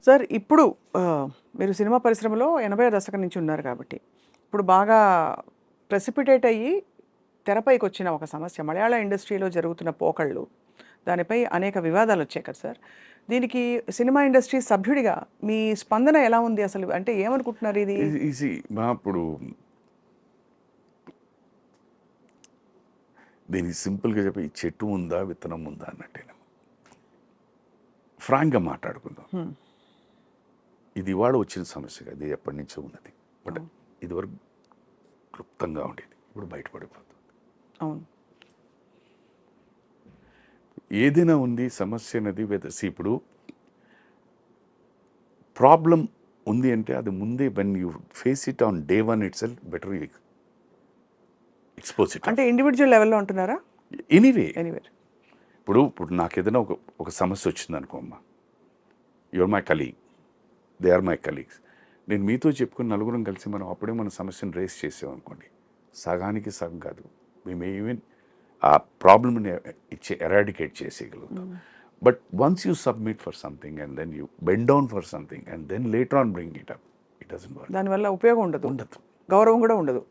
Sir ఇప్పుడు మీరు cinema పరిశ్రమలో 80వ దశకం నుంచి ఉన్నారు కాబట్టి ఇప్పుడు బాగా ప్రెసిపిటేట్ అయ్యి తెరపైకి వచ్చిన ఒక సమస్య మలయాళ ఇండస్ట్రీలో జరుగుతున్న పోకళ్ళు, దానిపై అనేక వివాదాలు వచ్చాయి కదా సార్. దీనికి సినిమా ఇండస్ట్రీ సభ్యుడిగా మీ స్పందన ఎలా ఉంది అసలు? అంటే ఏమనుకుంటున్నారు ఇది? ఈజీ మా ఇప్పుడు దీనికి సింపుల్గా చెప్పి చెట్టు ఉందా విత్తనం ఉందా అన్నట్టేనా. ఫ్రాంక్గా మాట్లాడుకుందాం. ఇది ఇవాళ వచ్చిన సమస్య కాదు, ఇది ఎప్పటి నుంచో ఉన్నది. బట్ ఇదివరకు క్లుప్తంగా ఉండేది, ఇప్పుడు బయటపడిపోతుంది. అవును, ఏదైనా ఉంది సమస్య అనేది వెదసి. ఇప్పుడు ప్రాబ్లం ఉంది అంటే అది ముందే when you face it on day one it self better you expose it. అంటే ఇండివిజువల్ లెవెల్లో అంటున్నారా? ఎనీవే ఎనీవేర్ ఇప్పుడు నాకు ఏదైనా ఒక సమస్య వచ్చింది అనుకో అమ్మా, your my colleague, they are my colleagues. నేను మీతో చెప్పుకుని నలుగురం కలిసి మనం అప్పుడే మన సమస్యను రేస్ చేసామనుకోండి, సగానికి సగం కాదు, మేము ఈవెన్ ఆ ప్రాబ్లమ్ని ఎరాడికేట్ చేసేయగలుగుతాం. But once you submit for something and then you bend down for something and then later on bring it up, it doesn't work. దానివల్ల ఉపయోగం ఉండదు, గౌరవం కూడా ఉండదు.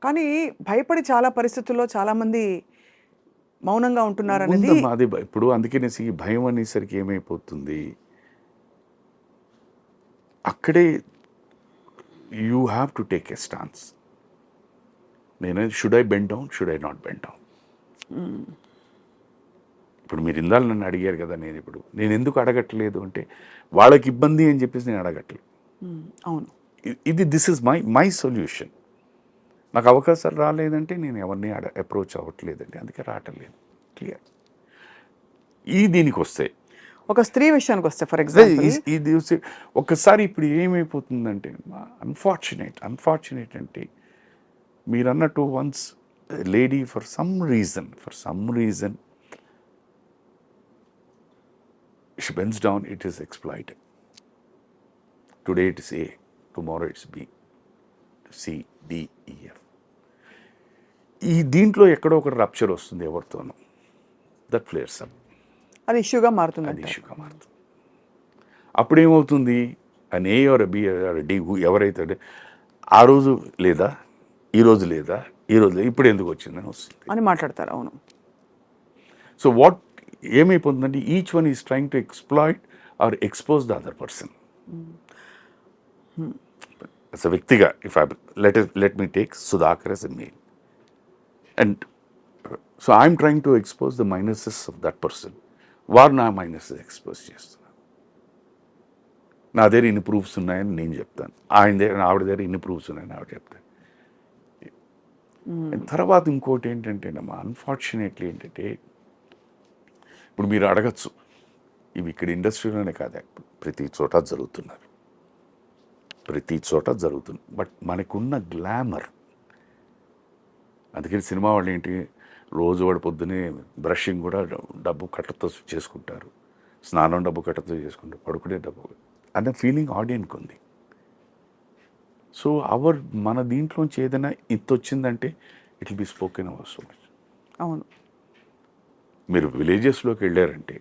కానీ భయపడి చాలా పరిస్థితుల్లో చాలామంది మౌనంగా ఉంటున్నారు అనేది అది. ఇప్పుడు అందుకనేసి ఈ భయం అనేసరికి ఏమైపోతుంది, అక్కడే you have to take a stance. నేను should I bend down, should I not bend down. ఇప్పుడు మీరు ఇందాక నన్ను అడిగారు కదా, నేను ఎందుకు అడగట్లేదు అంటే వాళ్ళకి ఇబ్బంది అని చెప్పేసి నేను అడగట్లేదు. అవును, దిస్ ఇస్ మై సొల్యూషన్. నాకు అవకాశాలు రాలేదంటే నేను ఎవరిని అప్రోచ్ అవ్వట్లేదండి, అందుకే రావట్లేదు. క్లియర్. దీనికి వస్తే ఒక స్త్రీ విషయానికి వస్తే ఫర్ ఎగ్జాంపుల్ ఇది ఒక్కసారి ఇప్పుడు ఏమైపోతుందంటే అన్ఫార్చునేట్ అంటే మీరు అన్నట్టు once lady for some reason she bends down, it is exploited. Today it is A, tomorrow it's B, C, D, E, F. దీంట్లో ఎక్కడో ఒక రప్చర్ వస్తుంది ఎవరితోనో, దట్ ఫ్లేర్స్ అప్. అది ఇష్యూగా మారుతుంది. అప్పుడేమవుతుంది, an A or a B or a D ఎవరైతే ఆ రోజు లేదా ఈ రోజు లేదా ఇప్పుడు ఎందుకు వచ్చిందని వస్తుంది అని మాట్లాడతారు. అవును. సో వాట్ ఏమైపోతుందంటే each one is trying to exploit or expose the other person. as a వ్యక్తిగా if I let me take Sudhakar as a male, and so I'm trying to expose the minuses of that person. వారు నా minuses expose చేస్తున్నారు. నా దగ్గర ఇన్ని proofs ఉన్నాయని నేను చెప్తాను, ఆవిడ దగ్గర ఇన్ని ప్రూఫ్స్ ఉన్నాయని ఆవిడ చెప్తాను. తర్వాత ఇంకోటి ఏంటంటే అన్ఫార్చునేట్లీ ఏంటంటే ఇప్పుడు మీరు అడగచ్చు, ఇవి ఇక్కడ ఇండస్ట్రీలోనే కాదు, ప్రతి చోట జరుగుతుంది. బట్ మనకున్న గ్లామర్, అందుకని సినిమా వాళ్ళు ఏంటి రోజు వాడు పొద్దునే బ్రషింగ్ కూడా డబ్బు కట్టతో చేసుకుంటారు, స్నానం డబ్బు కట్టతో చేసుకుంటారు, పడుకునే డబ్బు అనే ఫీలింగ్ ఆడియన్కి ఉంది. సో మన దీంట్లోంచి ఏదైనా ఇంత వచ్చిందంటే it will be spoken hour so much. అవును. మీరు విలేజెస్లోకి వెళ్ళారంటే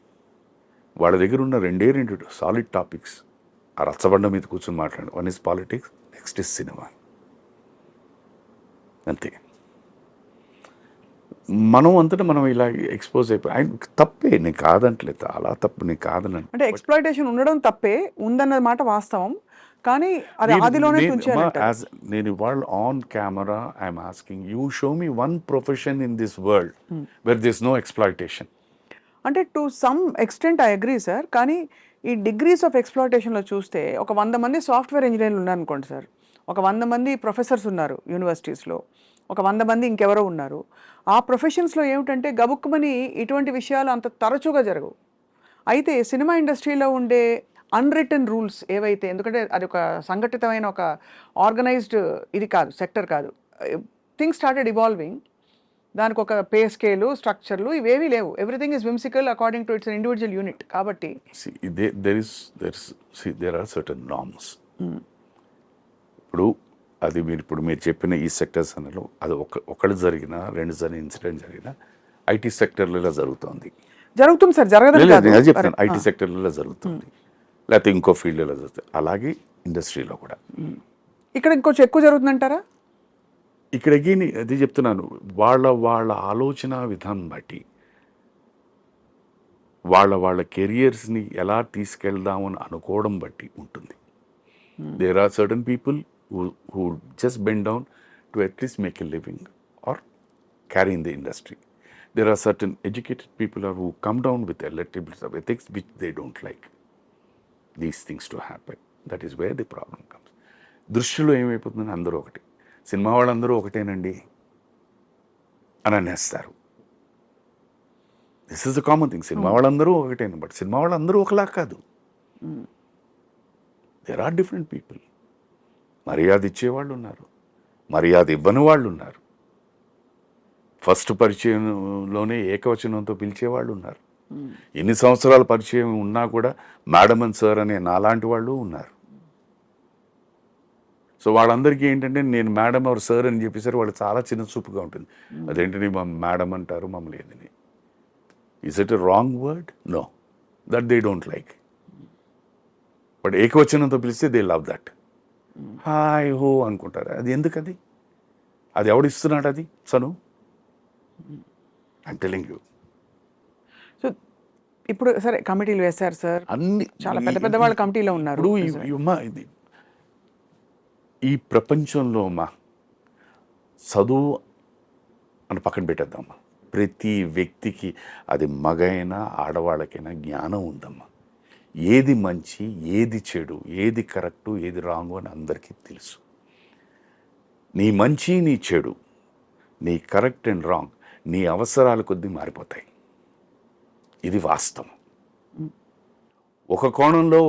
వాళ్ళ దగ్గర ఉన్న రెండు సాలిడ్ టాపిక్స్ ఆ రచ్చబండ మీద కూర్చొని మాట్లాడండి. One is politics, next is cinema, అంతే. మనం అంతటా మనం ఇలా ఎక్స్పోజ్ అయిపోయి ఆయన తప్పే, నేను కాదంటలేదు, చాలా తప్పు, నేను కాదని. అంటే ఎక్స్‌ప్లాయిటేషన్ ఉండడం తప్పే, ఉందన్న మాట వాస్తవం. కానీ అది ఆదిలోనే ఉంచాలంటారు. నేను ఇవాళ on camera I'm asking you show me one profession in this world where this no exploitation. అంటే to some extent I agree sir. కానీ ఈ డిగ్రీస్ ఆఫ్ ఎక్స్‌ప్లాయిటేషన్లో చూస్తే ఒక 100 మంది సాఫ్ట్వేర్ ఇంజనీర్లు ఉన్నారనుకోండి సార్, ఒక 100 మంది ప్రొఫెసర్స్ ఉన్నారు యూనివర్సిటీస్లో, ఒక 100 మంది ఇంకెవరో ఉన్నారు. ఆ ప్రొఫెషన్స్లో ఏమిటంటే గబుక్కుమని ఇటువంటి విషయాలు అంత తరచుగా జరగవు. అయితే సినిమా ఇండస్ట్రీలో ఉండే అన్రిటన్ రూల్స్ ఏవైతే, ఎందుకంటే అది ఒక సంఘటితమైన ఒక ఆర్గనైజ్డ్ ఇది కాదు, సెక్టర్ కాదు. Things started evolving. దానికి ఒక పే స్కేలు, స్ట్రక్చర్లు ఇవేవీ లేవు. Everything is whimsical according to it's individual unit. కాబట్టి there are certain norms. ఇప్పుడు అది మీరు చెప్పిన ఈ సెక్టర్స్ అన్నలో అది ఒకటి జరిగినా, 2 ఇన్సిడెంట్ జరిగినా ఐటీ సెక్టర్లో ఇలా జరుగుతుంది. జరుగుతుంది సార్, జరగదని లేదు, కాదు. నేను అది చెప్తాను, ఐటీ సెక్టర్లో జరుగుతుంది, లేకపోతే ఇంకో ఫీల్డ్లో జరుగుతుంది, అలాగే ఇండస్ట్రీలో కూడా. ఇక్కడ ఇంకొంచెం ఎక్కువ జరుగుతుందంటారా? ఇక్కడ అగైన్ అది చెప్తున్నాను, వాళ్ళ ఆలోచన విధానం బట్టి, వాళ్ళ కెరియర్స్ని ఎలా తీసుకెళ్దామని అనుకోవడం బట్టి ఉంటుంది. There are certain people who just bend down to at least make a living or carry in the industry. There are certain educated people who come down with a little bit of ethics which they don't like these things to happen. That is where the problem comes. దృష్టిలో ఏమైపోతుందని అందరూ ఒకటి, cinema వాళ్ళందరూ ఒకటేనండి అని అనేస్తారు. This is the common thing, cinema వాళ్ళందరూ ఒకటేను, but cinema వాళ్ళందరూ ఒకలా కాదు. There are different people. మర్యాద ఇచ్చేవాళ్ళు ఉన్నారు, మర్యాద ఇవ్వని వాళ్ళు ఉన్నారు, ఫస్ట్ పరిచయంలోనే ఏకవచనంతో పిలిచేవాళ్ళు ఉన్నారు, ఎన్ని సంవత్సరాల పరిచయం ఉన్నా కూడా మేడం అండ్ సార్ అనే నాలాంటి వాళ్ళు ఉన్నారు. సో వాళ్ళందరికీ ఏంటంటే నేను మేడం ఆర్ సార్ అని చెప్పేసరి వాళ్ళు చాలా చిన్న చూపుగా ఉంటుంది. అదేంటని మా మేడం అంటారు మమ్మల్ని ఏదని. Is it a wrong word? No, that they don't like. But ఏకవచనంతో పిలిస్తే దే లవ్ దట్. హాయ్ హో అనుకుంటారు. అది ఎందుకు? అది ఎవడిస్తున్నాడు? అది సను ఐమ్ టెలింగ్ యూ. సో ఇప్పుడు సరే కమిటీలు వేశారు సార్, అన్ని చాలా పెద్ద పెద్ద వాళ్ళ కమిటీలో ఉన్నారు. ఇది ఈ ప్రపంచంలో చదువు అని పక్కన పెట్టేద్దామా, ప్రతి వ్యక్తికి, అది మగైనా ఆడవాళ్ళకైనా జ్ఞానం ఉందమ్మా. ఏది మంచి, ఏది చెడు, ఏది కరెక్టు, ఏది రాంగు అని అందరికీ తెలుసు. నీ మంచి, నీ చెడు, నీ కరెక్ట్ అండ్ రాంగ్ నీ అవసరాల కొద్దీ మారిపోతాయి. ఇది వాస్తవం. ఒక కోణంలో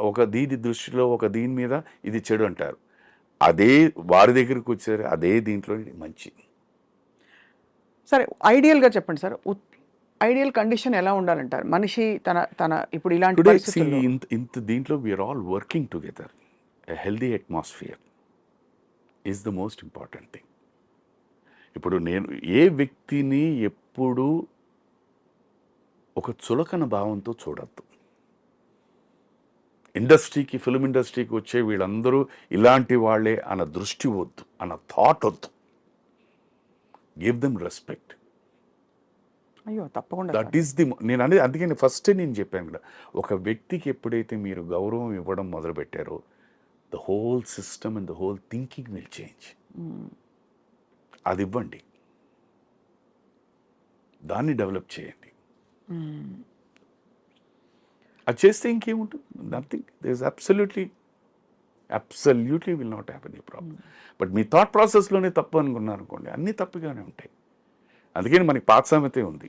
ఒక దీని దృష్టిలో ఒక దీని మీద ఇది చెడు అంటారు, అదే వారి దగ్గరికి వచ్చారు అదే దీంట్లో ఇది మంచి. సరే ఐడియల్గా చెప్పండి సార్, ఐడియల్ కండిషన్ ఎలా ఉండాలంటారు మనిషి తన ఇప్పుడు ఇలాంటి పరిస్థితుల్లో? ఇంత దీంట్లో we are all working together. A healthy atmosphere is the most important thing. ఇప్పుడు నేను ఏ వ్యక్తిని ఎప్పుడు ఒక చులకన భావంతో చూడద్దు. ఇండస్ట్రీకి, ఫిల్మ్ ఇండస్ట్రీకి వచ్చే వీళ్ళందరూ ఇలాంటి వాళ్ళే అన్న దృష్టి వద్దు, అన్న థాట్ వద్దు. Give them respect. అయ్యో తప్పకుండా. దట్ ఈస్ ది నేను అనేది. అందుకని ఫస్ట్ నేను చెప్పాను కదా, ఒక వ్యక్తికి ఎప్పుడైతే మీరు గౌరవం ఇవ్వడం మొదలుపెట్టారో the whole system and the whole thinking will change. అది ఇవ్వండి, దాన్ని డెవలప్ చేయండి. అది చేస్తే ఇంకేముంటుంది? Nothing. There is absolutely will not have any problem. But మీ థాట్ ప్రాసెస్లోనే తప్పు అనుకున్నారు అనుకోండి, అన్నీ తప్పుగానే ఉంటాయి. అందుకని మనకి పాత సామెతే ఉంది,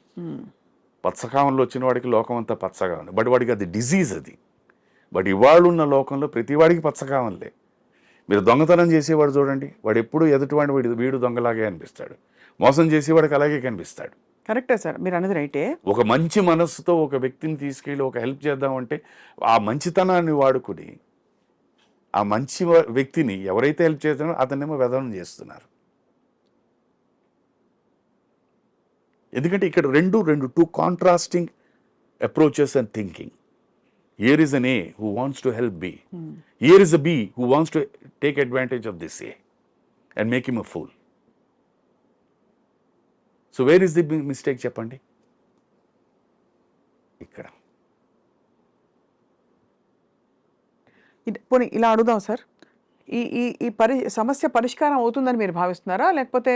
పచ్చకామంలో వచ్చిన వాడికి లోకం అంతా పచ్చగా ఉంది, బట్ వాడికి అది డిజీజ్ అది. బట్ ఇవాళ ఉన్న లోకంలో ప్రతి వాడికి పచ్చకామంలే. మీరు దొంగతనం చేసేవాడు చూడండి, వాడు ఎప్పుడు ఎదుటివాడి వీడు దొంగలాగే అనిపిస్తాడు, మోసం చేసేవాడికి అలాగే కనిపిస్తాడు. కరెక్టే సార్, మీరు అన్నది రైటే. ఒక మంచి మనస్సుతో ఒక వ్యక్తిని తీసుకెళ్ళి ఒక హెల్ప్ చేద్దామంటే ఆ మంచితనాన్ని వాడుకుని ఆ మంచి వ్యక్తిని ఎవరైతే హెల్ప్ చేస్తున్నారో అతన్నేమో వెధనం చేస్తున్నారు. ఎందుకంటే ఇక్కడ two contrasting approaches and thinking. Here is an A who wants to help B. Here is a B who wants to take advantage of this A and make him a fool. So where is the mistake చెప్పండి? ఇక్కడ. పోనీ ఇలా అడుగుదాం sir, ఈ సమస్య పరిష్కారం అవుతుందని మీరు భావిస్తున్నారా, లేకపోతే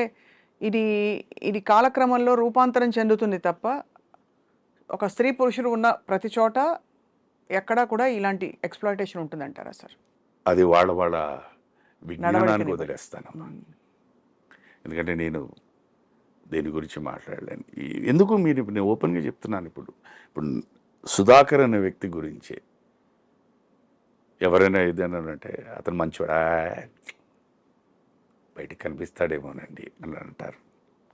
ఇది కాలక్రమంలో రూపాంతరం చెందుతుంది తప్ప ఒక స్త్రీ పురుషుడు ఉన్న ప్రతి చోట ఎక్కడా కూడా ఇలాంటి ఎక్స్ప్లాయిటేషన్ ఉంటుందంటారా సార్? అది వాళ్ళ విజ్ఞానానికి వదిలేస్తానమ్మా. ఎందుకంటే నేను దేని గురించి మాట్లాడలేను. ఎందుకు నేను ఓపెన్గా చెప్తున్నాను. ఇప్పుడు సుధాకర్ అనే వ్యక్తి గురించి ఎవరైనా ఏదైనా అంటే అతను మంచివాడా, బయటికి కనిపిస్తాడేమోనండి అని అంటారు.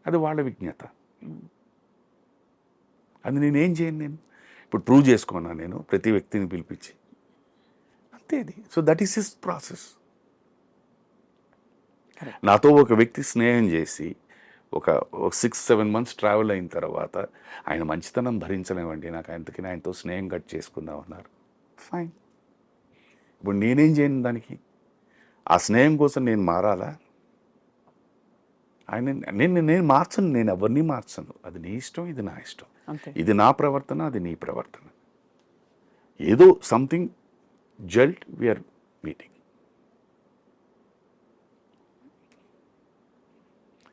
అది వాళ్ళ విజ్ఞత. అది నేనేం చేయను. నేను ఇప్పుడు ప్రూవ్ చేసుకున్నా, నేను ప్రతి వ్యక్తిని పిలిపించి అంతే. అది so that is his process. నాతో ఒక వ్యక్తి స్నేహం చేసి ఒక 6-7 months ట్రావెల్ అయిన తర్వాత ఆయన మంచితనం భరించలేమండి, నాకు అందుకని ఆయనతో స్నేహం కట్ చేసుకుందాం అన్నారు. ఫైన్. ఇప్పుడు నేనేం చేయను దానికి? ఆ స్నేహం కోసం నేను మారాలా? ఆయన నేను మార్చను, నేను ఎవరిని మార్చను. అది నీ ఇష్టం, ఇది నా ఇష్టం. అంతే. ఇది నా ప్రవర్తన, అది నీ ప్రవర్తన. ఏదో సంథింగ్ జల్ట్ వీఆర్ మీటింగ్.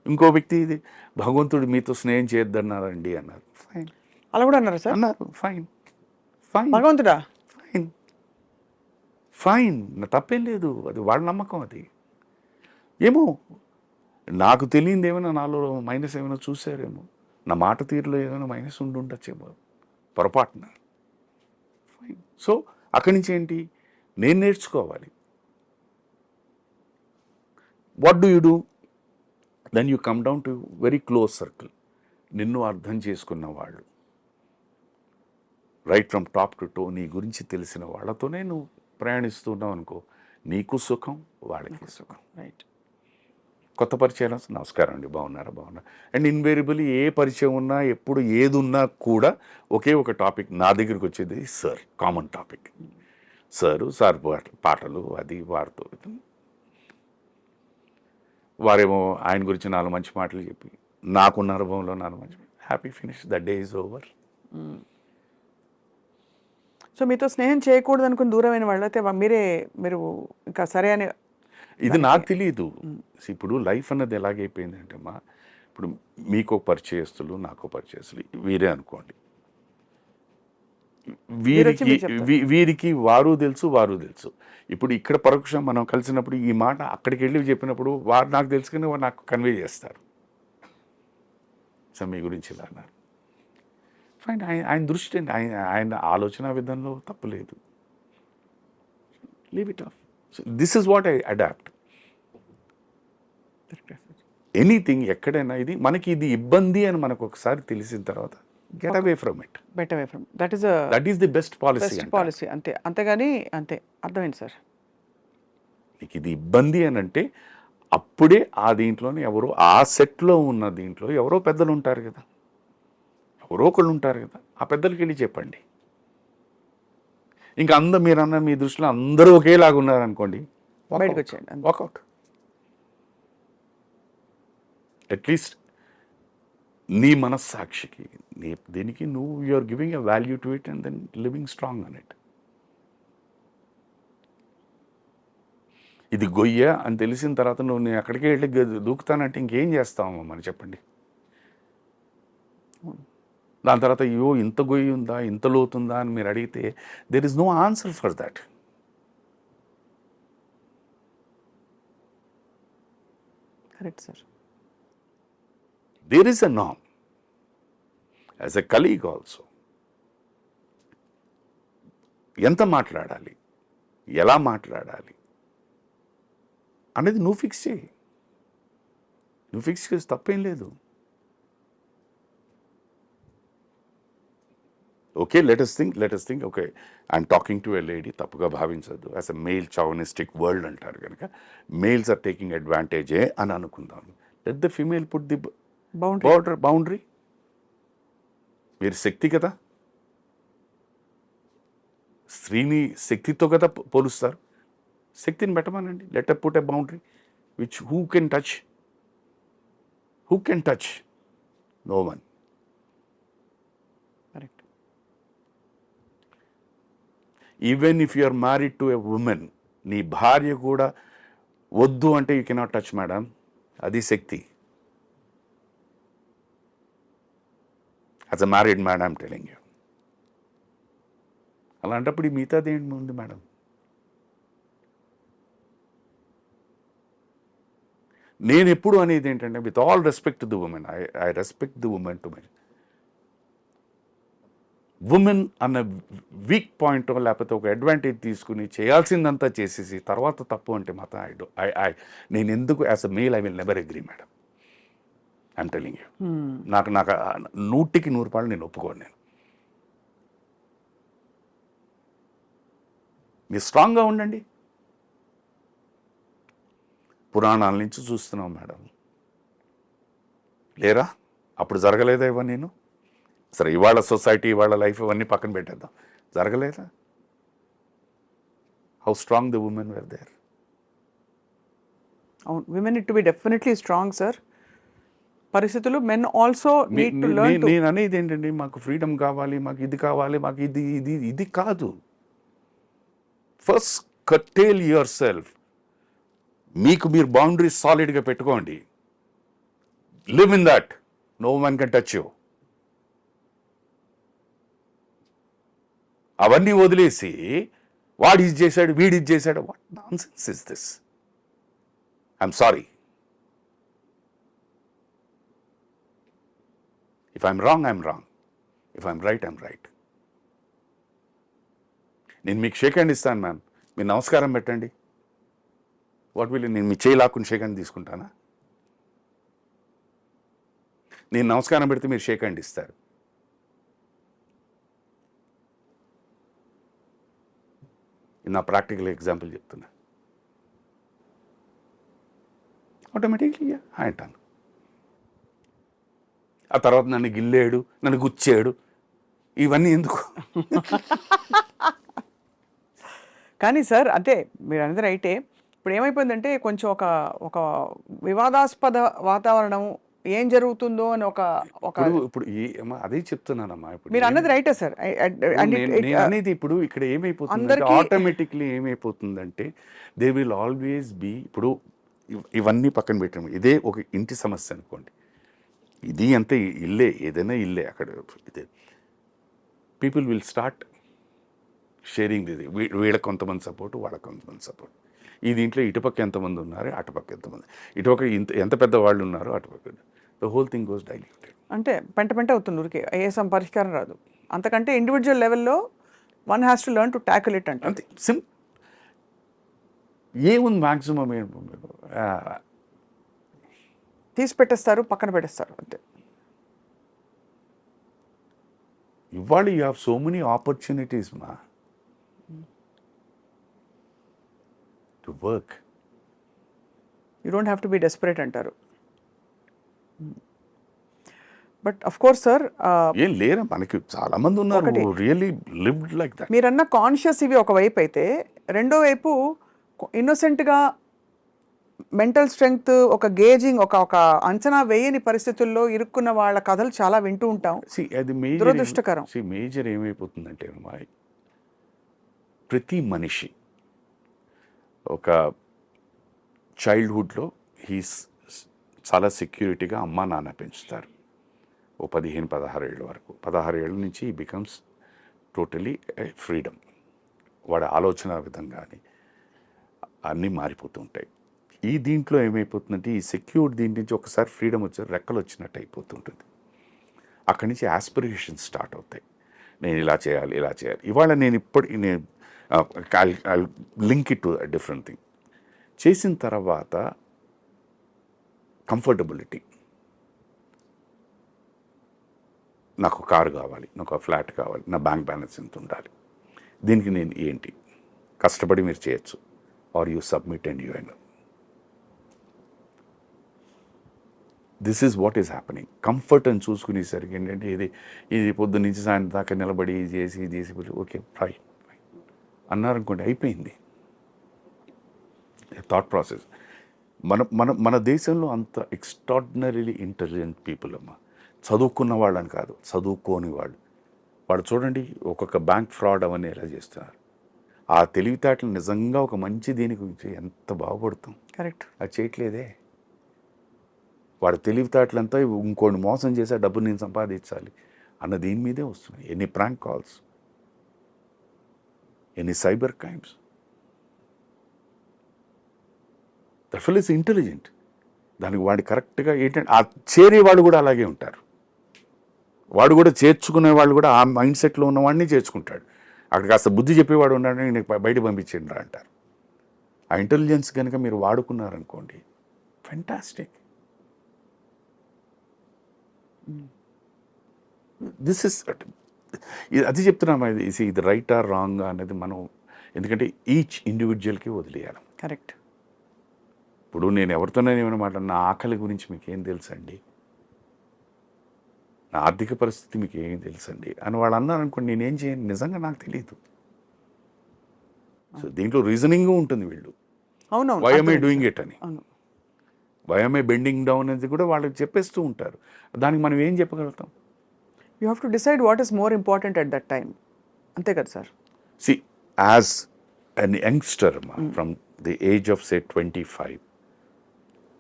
ఇంకో వ్యక్తి ఇది భగవంతుడు మీతో స్నేహం చేయొద్దన్నారండి అన్నారు. ఫైన్ అలా కూడా అన్నారు సార్? అన్నారు. ఫైన్ ఫైన్ భగవంతుడా? ఫైన్ ఫైన్, తప్పేం లేదు. అది వాళ్ళ నమ్మకం. అది ఏమో నాకు తెలియదు, ఏమైనా నాలో మైనస్ ఏమైనా చూసారేమో, నా మాట తీరులో ఏమైనా మైనస్ ఉండి ఉండొచ్చేమో పొరపాటున. ఫైన్. సో అక్కడి నుంచి ఏంటి, నేను నేర్చుకోవాలి. What do you do? Then you come down to very close circle. నిన్ను అర్థం చేసుకున్న వాళ్ళు, right from top to toe నీ గురించి తెలిసిన వాళ్ళతోనే నువ్వు ప్రయాణిస్తున్నావు అనుకో, నీకు సుఖం, వాళ్ళకి సుఖం. రైట్. కొత్త పరిచయాలు నమస్కారం అండి, బాగున్నారా, బాగున్నారు. అండ్ ఇన్వేరియబుల్లీ ఏ పరిచయం ఉన్నా, ఎప్పుడు ఏది ఉన్నా కూడా ఒకే ఒక టాపిక్ నా దగ్గరికి వచ్చేది, సార్. కామన్ టాపిక్ సార్ పాటలు, అది వారితో. వారేమో ఆయన గురించి 4 మంచి మాటలు చెప్పి, నాకున్న అనుభవంలో 4 మంచి, happy finish, the day is over. So మీతో స్నేహం చేయకూడదు అనుకుని దూరమైన వాళ్ళైతే మీరు ఇంకా సరే అని ఇది నాకు తెలియదు. ఇప్పుడు లైఫ్ అన్నది ఎలాగైపోయిందంటే అమ్మా, ఇప్పుడు మీకు పరిచయస్తులు, నాకు పరిచయస్తులు వీరే అనుకోండి. వీరికి వారు తెలుసు, వారు తెలుసు. ఇప్పుడు ఇక్కడ పరోక్షం మనం కలిసినప్పుడు ఈ మాట అక్కడికి వెళ్ళి చెప్పినప్పుడు వారు నాకు తెలుసుకుని వారు నాకు కన్వే చేస్తారు. సో మీ గురించి ఇలా అన్నారు. ఫైన్, ఆయన దృష్టి అండి, ఆయన ఆలోచన విధానంలో తప్పులేదు. Leave it off. This is what I adopt. Anything ఎక్కడైనా ఇది మనకి ఇది ఇబ్బంది అని మనకు ఒకసారి తెలిసిన తర్వాత get away from it. That is the best policy. అంతే. అంతేగాని అంతే. అర్థమైంది సార్. నీకు ఇది ఇబ్బంది అని అంటే అప్పుడే ఆ దీంట్లోనే ఎవరో, ఆ సెట్లో ఉన్న దీంట్లో ఎవరో పెద్దలు ఉంటారు కదా, ఎవరో ఒకళ్ళు ఉంటారు కదా, ఆ పెద్దలకి వెళ్ళి చెప్పండి. ఇంకా మీరన్న మీ దృష్టిలో అందరూ ఒకేలాగా ఉన్నారనుకోండి, బయటకు వచ్చేయండి. వాకౌట్. అట్లీస్ట్ నీ మనస్సాక్షికి, నీ దీనికి నువ్వు you're giving a value to it and then living strong on it. ఇది గొయ్య అని తెలిసిన తర్వాత నువ్వు నేను అక్కడికే వెళ్ళి దూకుతానంటే ఇంకేం చేస్తావు మరి చెప్పండి. దాని తర్వాత అయ్యో ఇంత గొయ్యి ఉందా, ఇంత లోతుందా అని మీరు అడిగితే there is no answer for that. Correct sir. There is a నామ్ యాజ్ ఎ కలీగ్ ఆల్సో. ఎంత మాట్లాడాలి, ఎలా మాట్లాడాలి అనేది నువ్వు ఫిక్స్ చేయి. నువ్వు ఫిక్స్ చేసి తప్పేం లేదు. Okay, let us think, okay I'm talking to a lady, తప్పుగా భావించద్దు. As a male chauvinistic world అంటారు కనుక మేల్స్ ఆర్ టేకింగ్ అడ్వాంటేజే అని అనుకుందాం. Let the female put the boundary. మీరు శక్తి కదా, స్త్రీని శక్తితో కదా పోలుస్తారు. శక్తిని పెట్టమానండి. Let a put a boundary which who can touch no one. Correct. Even if you are married to a woman, నీ భార్య కూడా వద్దు అంటే యూ కెనాట్ టచ్ మేడం. అది శక్తి. As a married man I'm telling you. అలాంటప్పుడు ఈ మిగతాది ఏంటి ఉంది మేడం? నేను ఎప్పుడు అనేది ఏంటంటే, with all respect to the women, I respect the women to my women అన్న వీక్ పాయింట్ లేకపోతే ఒక అడ్వాంటేజ్ తీసుకుని చేయాల్సిందంతా చేసేసి తర్వాత తప్పు అంటే మాత్రం నేను ఎందుకు as a male I will never agree madam. I'm telling you. నాకు 100కి 100 నేను ఒప్పుకోను. నేను మీరు స్ట్రాంగ్గా ఉండండి. పురాణాల నుంచి చూస్తున్నాం మేడం, లేరా? అప్పుడు జరగలేదా ఇవన్నీ? నేను సరే ఇవాళ సొసైటీ, ఇవాళ లైఫ్ ఇవన్నీ పక్కన పెట్టేద్దాం, జరగలేదా? How strong the women were there. అవును, women it to be definitely strong sir. పరిస్థితులు men also need to learn to. నేను అనేది ఏంటంటే మాకు ఫ్రీడమ్ కావాలి, మాకు ఇది కావాలి, మాకు ఇది ఇది ఇది కాదు. First curtail yourself. మీకు మీరు బౌండరీస్ సాలిడ్గా పెట్టుకోండి. Live in that. No one can touch you. అవన్నీ వదిలేసి వాడు ఇది చేశాడు, వీడు ఇది చేశాడు, what nonsense is this? I'm sorry. If I'm wrong, I'm wrong. If I'm right, I'm right. నేను మీకు షేక్ హ్యాండ్ ఇస్తాను మ్యామ్, మీరు నమస్కారం పెట్టండి. వాట్ విల్ నేను మీ చేయి లాక్కుని షేక్ హ్యాండ్ తీసుకుంటానా? నేను నమస్కారం పెడితే మీరు షేక్ హ్యాండ్ ఇస్తారు. నా ప్రాక్టికల్ ఎగ్జాంపుల్ చెప్తున్నా. ఆటోమేటిక్లీ అంటాను. ఆ తర్వాత నన్ను గిల్లాడు, నన్ను గుచ్చాడు, ఇవన్నీ ఎందుకు? కానీ సార్ అంటే మీరు అనేది రైటే. ఇప్పుడు ఏమైపోయిందంటే కొంచెం ఒక ఒక వివాదాస్పద వాతావరణం, ఏం జరుగుతుందో అని ఒక ఇప్పుడు అదే చెప్తున్నానమ్మా. ఇప్పుడు మీరు అన్నది రైటే సార్. నేను అనేది ఇప్పుడు ఇక్కడ ఏమైపోతుంది, ఆటోమేటిక్లీ ఏమైపోతుందంటే దే విల్ ఆల్వేస్ బీ. ఇప్పుడు ఇవన్నీ పక్కన పెట్టాము, ఇదే ఒక ఇంటి సమస్య అనుకోండి, ఇది అంతే ఇల్లే, ఏదైనా ఇల్లే, అక్కడ ఇదే పీపుల్ విల్ స్టార్ట్ షేరింగ్ ఇది. వీళ్ళకి కొంతమంది సపోర్టు, వాళ్ళకి కొంతమంది సపోర్ట్. ఈ దీంట్లో ఇటుపక్క ఎంతమంది ఉన్నారు, అటుపక్క ఎంతమంది, ఇటుపక్క ఎంత పెద్ద వాళ్ళు ఉన్నారు, అటుపక్క. The whole thing goes diluted. అంటే పెంట అవుతుంది ఊరికే, ఏ పరిష్కారం రాదు. అంతకంటే ఇండివిజువల్ లెవెల్లో one has to learn to tackle it. అంటే అంతే ఏముంది మ్యాక్సిమం తీసి పెట్టేస్తారు, పక్కన పెట్టేస్తారు అంతే. ఇవాళ you have so many opportunities మా to work. You don't have to be desperate అంటారు. బట్ అఫ్ కోర్స్ సార్ ఏం లేరా, మనకి చాలా మంది ఉన్నారు రియల్లీ లివ్డ్ లైక్ దట్. మీరన్న కాన్షియస్ ఇవి ఒకవైపు అయితే, రెండో వైపు ఇన్నోసెంట్గా మెంటల్ స్ట్రెంగ్త్, ఒక గేజింగ్, ఒక అంచనా వేయని పరిస్థితుల్లో ఇరుక్కున్న వాళ్ళ కథలు చాలా వింటూ ఉంటాం. అది దురదృష్టకరం. మేజర్ ఏమైపోతుందంటే ప్రతి మనిషి ఒక చైల్డ్హుడ్లో చాలా సెక్యూరిటీగా అమ్మా నాన్న పెంచుతారు ఓ 15-16 ఏళ్ళ వరకు. 16 ఏళ్ళ నుంచి ఈ బికమ్స్ టోటలీ ఫ్రీడమ్. వాడి ఆలోచన విధంగా అన్నీ మారిపోతూ ఉంటాయి. ఈ దీంట్లో ఏమైపోతుందంటే ఈ సెక్యూర్ దీని నుంచి ఒకసారి ఫ్రీడమ్ వచ్చి రెక్కలు వచ్చినట్టు అయిపోతుంటుంది. అక్కడి నుంచి ఆస్పిరేషన్స్ స్టార్ట్ అవుతాయి. నేను ఇలా చేయాలి, ఇలా చేయాలి. ఇవాళ నేను link it to different thing. చేసిన తర్వాత కంఫర్టబిలిటీ, నాకు కారు కావాలి, నాకు ఫ్లాట్ కావాలి, నా బ్యాంక్ బ్యాలెన్స్ ఎంత ఉండాలి, దీనికి నేను ఏంటి కష్టపడి మీరు చేయొచ్చు, are you submit and you end. This is what is happening. Comfort అని చూసుకునేసరికి ఏంటంటే ఇది పొద్దు నుంచి సాయంత్రం దాకా నిలబడి ఇది చేసి ఓకే రైట్ అన్నారనుకోండి, అయిపోయింది థాట్ ప్రాసెస్. మన దేశంలో అంత ఎక్స్ట్రాడినరీలీ ఇంటెలిజెంట్ పీపుల్ అమ్మ. చదువుకున్న వాళ్ళని కాదు, చదువుకోని వాళ్ళు చూడండి ఒక్కొక్క బ్యాంక్ ఫ్రాడ్ అవన్నీ ఎలా చేస్తున్నారు. ఆ తెలివితేటలు నిజంగా ఒక మంచి దీని గురించి ఎంత బాగుపడుతాం. కరెక్ట్. అది చేయట్లేదే. వాడు తెలివితేటలంతా ఇంకోటి మోసం చేసే డబ్బు నేను సంపాదించాలి అన్న దీని మీదే వస్తున్నాయి. ఎన్ని ప్రాంక్ కాల్స్, ఎన్ని cyber crimes. The fellow is intelligent. దానికి వాడు కరెక్ట్గా ఏంటంటే ఆ చేరేవాడు కూడా అలాగే ఉంటారు. వాడు కూడా చేర్చుకునే వాళ్ళు కూడా ఆ మైండ్ సెట్లో ఉన్నవాడిని చేర్చుకుంటాడు. అక్కడ కాస్త బుద్ధి చెప్పేవాడు ఉన్నాడు, నేను బయట పంపించండి రా అంటారు. ఆ ఇంటెలిజెన్స్ కనుక మీరు వాడుకున్నారనుకోండి, ఫెంటాస్టిక్. దిస్ ఇస్ అది చెప్తున్నామా, ఇది రైట్ ఆర్ రాంగ్ అనేది మనం, ఎందుకంటే ఈచ్ ఇండివిజువల్కి వదిలేయాలి. కరెక్ట్. ఇప్పుడు నేను ఎవరితోనే ఏమైనా మాట్లాడిన, నా ఆకలి గురించి మీకు ఏం తెలుసండి? నా ఆర్థిక పరిస్థితి మీకు ఏం తెలుసండి అని వాళ్ళు అన్నారు అనుకోండి, నేనేం చేయను, నిజంగా నాకు తెలియదు. సో దీంట్లో రీజనింగ్ ఉంటుంది వీళ్ళు, అవునవును, వై am I అర్థమైంది డూయింగ్ సార్. ఇట్ అని, అవును. Why am I bending down అనేది కూడా వాళ్ళకి చెప్పేస్తూ ఉంటారు. దానికి మనం ఏం చెప్పగలుగుతాం? You have to decide what is more important at that time. అంతే కదా sir? See, as an youngster, from the age of say 25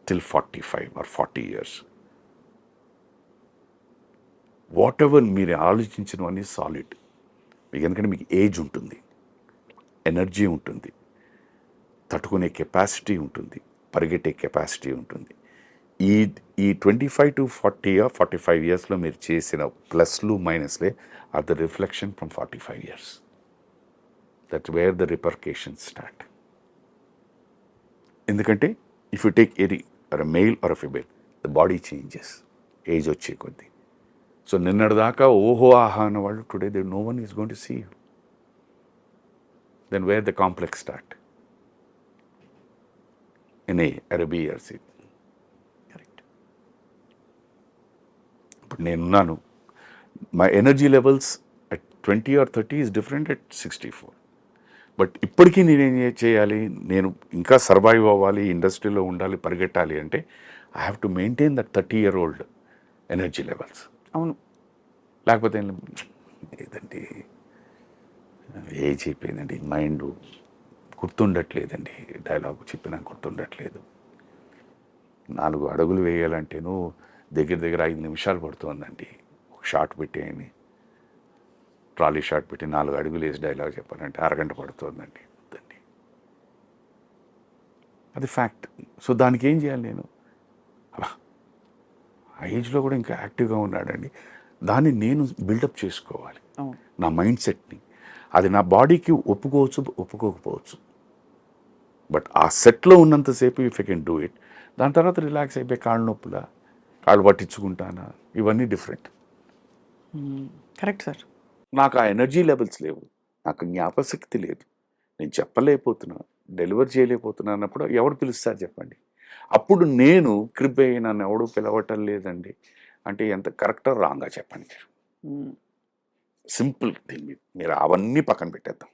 till 45 or 40 years, whatever మీరు ఆలోచించినవన్నీ సాలిడ్. మీకు ఎందుకంటే మీకు ఏజ్ ఉంటుంది, ఎనర్జీ ఉంటుంది, తట్టుకునే కెపాసిటీ ఉంటుంది, పరిగెట్టే కెపాసిటీ ఉంటుంది. ఈ ఈ 25 to 40 or 45 ఇయర్స్లో మీరు చేసిన ప్లస్లు మైనస్లే are the reflection from 45 years. That's where the repercussions start. ఎందుకంటే if you take any or a male or a female, the body changes age వచ్చే కొద్దీ. సో నిన్నటిదాకా ఓహో ఆహా అన్న వాళ్ళు today they no one is going to see you. Then where the complex start in a అరబీ ఇయర్స్. కరెక్ట్. ఇప్పుడు నేనున్నాను, my energy levels at 20 or 30 is different at 64. But ఇప్పటికీ నేనేం చేయాలి, నేను ఇంకా సర్వైవ్ అవ్వాలి, ఇండస్ట్రీలో ఉండాలి, పరిగెట్టాలి అంటే I have to maintain that 30-year-old energy levels. అవును. లేకపోతే లేదండి, ఏజ్ అయిపోయిందండి, మైండ్ గుర్తుండట్లేదండి, డైలాగ్ చెప్పినా గుర్తుండట్లేదు, 4 అడుగులు వేయాలంటేను దగ్గర దగ్గర 5 నిమిషాలు పడుతుందండి, ఒక షార్ట్ పెట్టేయని ట్రాలీ షాట్ పెట్టి 4 అడుగులు వేసి డైలాగ్ చెప్పాలంటే అరగంట పడుతుందండి. వద్దండి, అది ఫ్యాక్ట్. సో దానికి ఏం చేయాలి నేను? అలా ఆ ఏజ్లో కూడా ఇంకా యాక్టివ్గా ఉన్నాడండి, దాన్ని నేను బిల్డప్ చేసుకోవాలి, అవును. నా మైండ్ సెట్ని. అది నా బాడీకి ఒప్పుకోవచ్చు, ఒప్పుకోకపోవచ్చు, బట్ ఆ సెట్లో ఉన్నంతసేపు if I can do it, దాని తర్వాత రిలాక్స్ అయిపోయి కాళ్ళు నొప్పులా, కాళ్ళు పట్టించుకుంటానా, ఇవన్నీ డిఫరెంట్. Correct sir. నాకు ఆ ఎనర్జీ లెవెల్స్ లేవు, నాకు జ్ఞాపశక్తి లేదు, నేను చెప్పలేకపోతున్నా, డెలివర్ చేయలేకపోతున్నా అన్నప్పుడు ఎవరు పిలుస్తారు చెప్పండి? అప్పుడు నేను క్రిప్ అయ్యి నన్ను ఎవడు పిలవటం లేదండి అంటే ఎంత కరెక్టో రాంగా చెప్పండి మీరు. సింపుల్ థింగ్, మీరు అవన్నీ పక్కన పెట్టేద్దాం.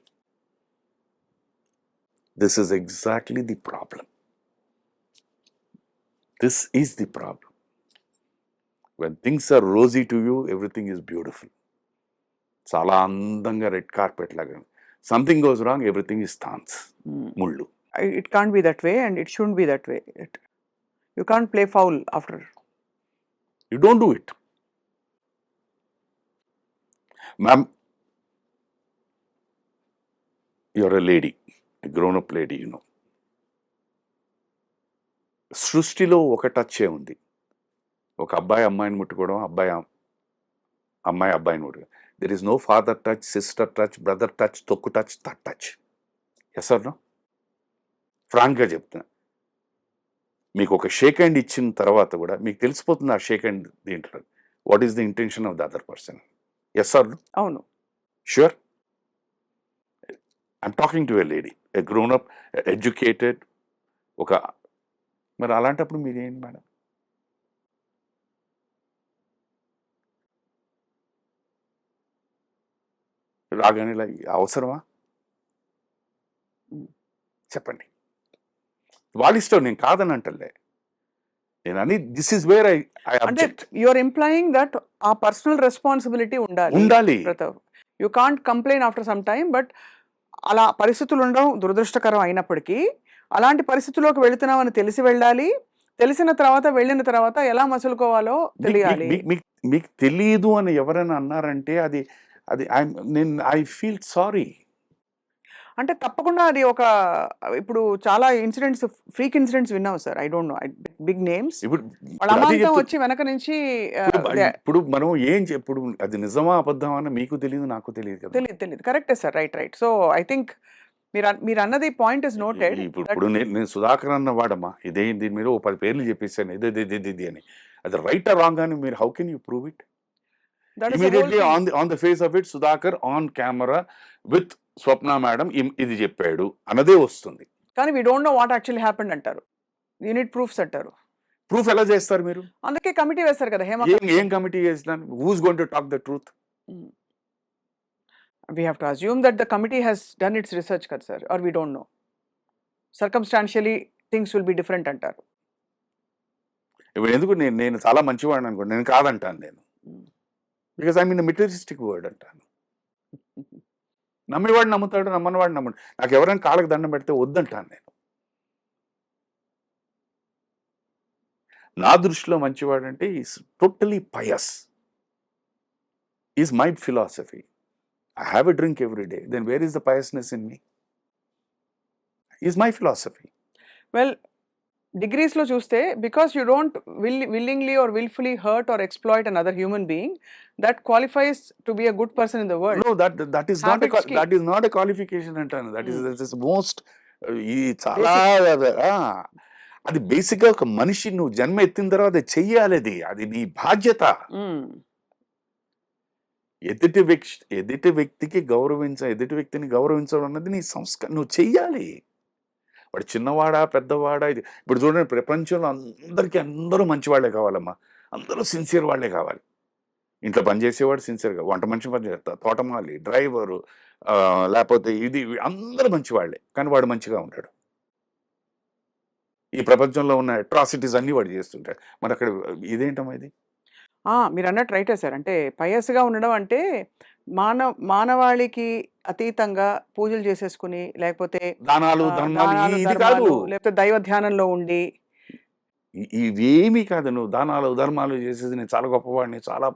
This is exactly the problem. This is the problem. When things are rosy to you, everything is beautiful. చాలా అందంగా రెడ్ కార్పెట్ లాగా, something goes wrong, everything is thorns, ముళ్ళు. It can't be that way and it shouldn't be that way. You can't play foul after. You don't do it. Ma'am, you're a lady, a grown-up lady, you know. సృష్టిలో ఒక టచ్చే ఉంది, ఒక అబ్బాయి అమ్మాయిని ముట్టుకోవడం, అమ్మాయి అబ్బాయిని ముట్టుకోవడం. There is no father touch, sister touch, brother touch, తొక్కు touch, third touch. Yes or no? ఫ్రాంక్గా చెప్తున్నా, మీకు ఒక షేక్ హ్యాండ్ ఇచ్చిన తర్వాత కూడా మీకు తెలిసిపోతుంది ఆ షేక్ హ్యాండ్ దీంట్లో what is the intention of the other person. Yes or no? అవును. Sure. I'm talking to a lady, a grown up, educated, ఒక, మరి అలాంటప్పుడు మీరేంటి మేడం? రాగానే ఇలా అవసరమా చెప్పండి? వాళ్ళ ఇష్టం, నేను కాదని అంటలే, నేను అని దిస్ ఈస్ వేర్ ఐ అంటే యు ఆర్ ఇంప్లాయింగ్ దట్ ఆ పర్సనల్ రెస్పాన్సిబిలిటీ ఉండాలి. You can't complain after some time, but అలా పరిస్థితులు ఉండడం దురదృష్టకరం అయినప్పటికీ అలాంటి పరిస్థితుల్లోకి వెళుతున్నామని తెలిసి వెళ్ళాలి. తెలిసిన తర్వాత వెళ్ళిన తర్వాత ఎలా మసులుకోవాలో తెలియాలి. మీకు తెలియదు అని ఎవరైనా అన్నారంటే అది అది ఐ ఫీల్ సారీ. అంటే తప్పకుండా అది ఒక, ఇప్పుడు చాలా ఇన్సిడెంట్స్, ఫ్రీక్ ఇన్సిడెంట్స్ విన్నాం sir. I don't know big names. ఇప్పుడు వాళ్ళ అమాంతం వచ్చి వెనక నుంచి ఇప్పుడు మనం ఇప్పుడు అది నిజమా అబద్ధమా అని మీకు తెలియదు, నాకు తెలియదు కదా. తెలియదు. కరెక్టే sir. Right. So I think మీరు అన్నది పాయింట్ ఇస్ నోటెడ్. ఇప్పుడు నేను సుధాకర్ అన్న వాడమ్మా, ఇదే దీని మీద 10 పేర్లు చెప్పేసాను, ఇది అని, అది రైట్ ఆ రాంగ్ అని మీరు how can you prove it? Immediately on the face of it Sudhakar on camera with Swapna madam ఇది చెప్పాడు అన్నదే వస్తుంది. కానీ we don't know what actually happened అంటారు. యూ నీడ్ ప్రూఫ్స్ అంటారు. ప్రూఫ్ ఎలా చేస్తారు మీరు? అందుకే కమిటీ వేస్తారు కదా హేమ ఏం కమిటీ చేసినారు? Who's going to talk the truth? We have to assume that the committee has done its research కదా sir, or we don't know. Circumstantially things will be different అంటారు. ఇప్పుడు ఎందుకు నేను చాలా మంచివాడిని అనుకోండి, నేను కాదంటాను నేను. Because I mean materialistic word అంటాను. నమ్మేవాడు నమ్ముతాడు, నమ్మనివాడు నమ్మడు. నాకు ఎవరైనా కాళ్ళకి దండం పెడితే వద్దంటాను నేను. నా దృష్టిలో మంచివాడు అంటే is totally pious. Is my philosophy. I have a drink every day. Then where is the piousness in me? Is my philosophy. Well, degrees lo చూస్తే because you don't willingly or willfully hurt or exploit another human being, that qualifies to be a good person in the world. No, that is not Habits ki- that is not a qualification అంటాను. That is most ఈ చాలా అది బేసిక్గా ఒక మనిషి నువ్వు జన్మ ఎత్తిన తర్వాత చెయ్యాలి. అది నీ బాధ్యత. ఎదుటి వ్యక్తిని గౌరవించడం అన్నది నీ సంస్కారం. నువ్వు చెయ్యాలి. వాడు చిన్నవాడా పెద్దవాడా ఇది ఇప్పుడు చూడండి, ప్రపంచంలో అందరూ మంచివాళ్లే కావాలమ్మా. అందరూ సిన్సియర్ వాళ్లే కావాలి. ఇంట్లో పనిచేసేవాడు సిన్సియర్గా, వంట మనిషి పనిచేస్తా, తోటమాలి, డ్రైవరు, లేకపోతే ఇది అందరూ మంచివాళ్లే. కానీ వాడు మంచిగా ఉంటాడు. ఈ ప్రపంచంలో ఉన్న అట్రాసిటీస్ అన్ని వాడు చేస్తుంటాడు. మరి అక్కడ ఇదేంటమ్మా ఇది? మీరు అన్నట్టు రైటే సార్. అంటే పయస్గా ఉండడం అంటే మానవాళికి అతీతంగా పూజలు చేసేసుకుని, లేకపోతే దానాలు ధర్మాలు ఇది కాదు. లేకపోతే దైవ ధ్యానంలో ఉండి ఇవేమీ కాదు. నువ్వు దానాలు ధర్మాలు చేసేది నేను చాలా గొప్పవాడిని, చాలా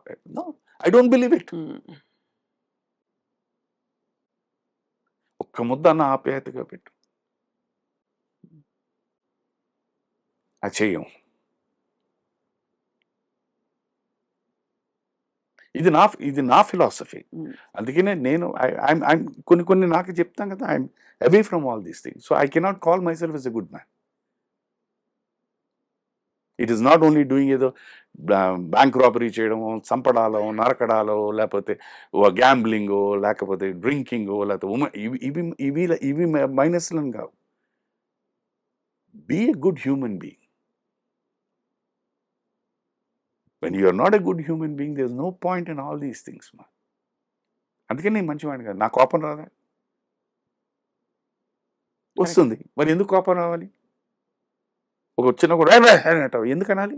ఐ డోంట్ బిలీవ్ ఇట్. ఒక్క ముద్ద అన్న ఆప్యాయతగా పెట్టు. అది చెయ్యం. ఇది నా ఫిలాసఫీ. అందుకనే నేను కొన్ని నాకు చెప్తాను కదా, I'm away from all these things. So I cannot call myself as a good man. It is not only doing ఏదో బ్యాంక్ రాబరీ చేయడమో, చంపడాలో, నరకడాలో, లేకపోతే గ్యాంబ్లింగో, లేకపోతే డ్రింకింగో, లేకపోతే ఇవి మైనస్లను కావు. Be a good human being. When you are not a good human being, there is no point in all these things, man. అందుకే నేను మంచివాడిని కాదు. నా కోపం రాదా? వస్తుంది. మరి ఎందుకు కోపం రావాలి? ఒక చిన్న కూడా అంటావు, ఎందుకు అనాలి?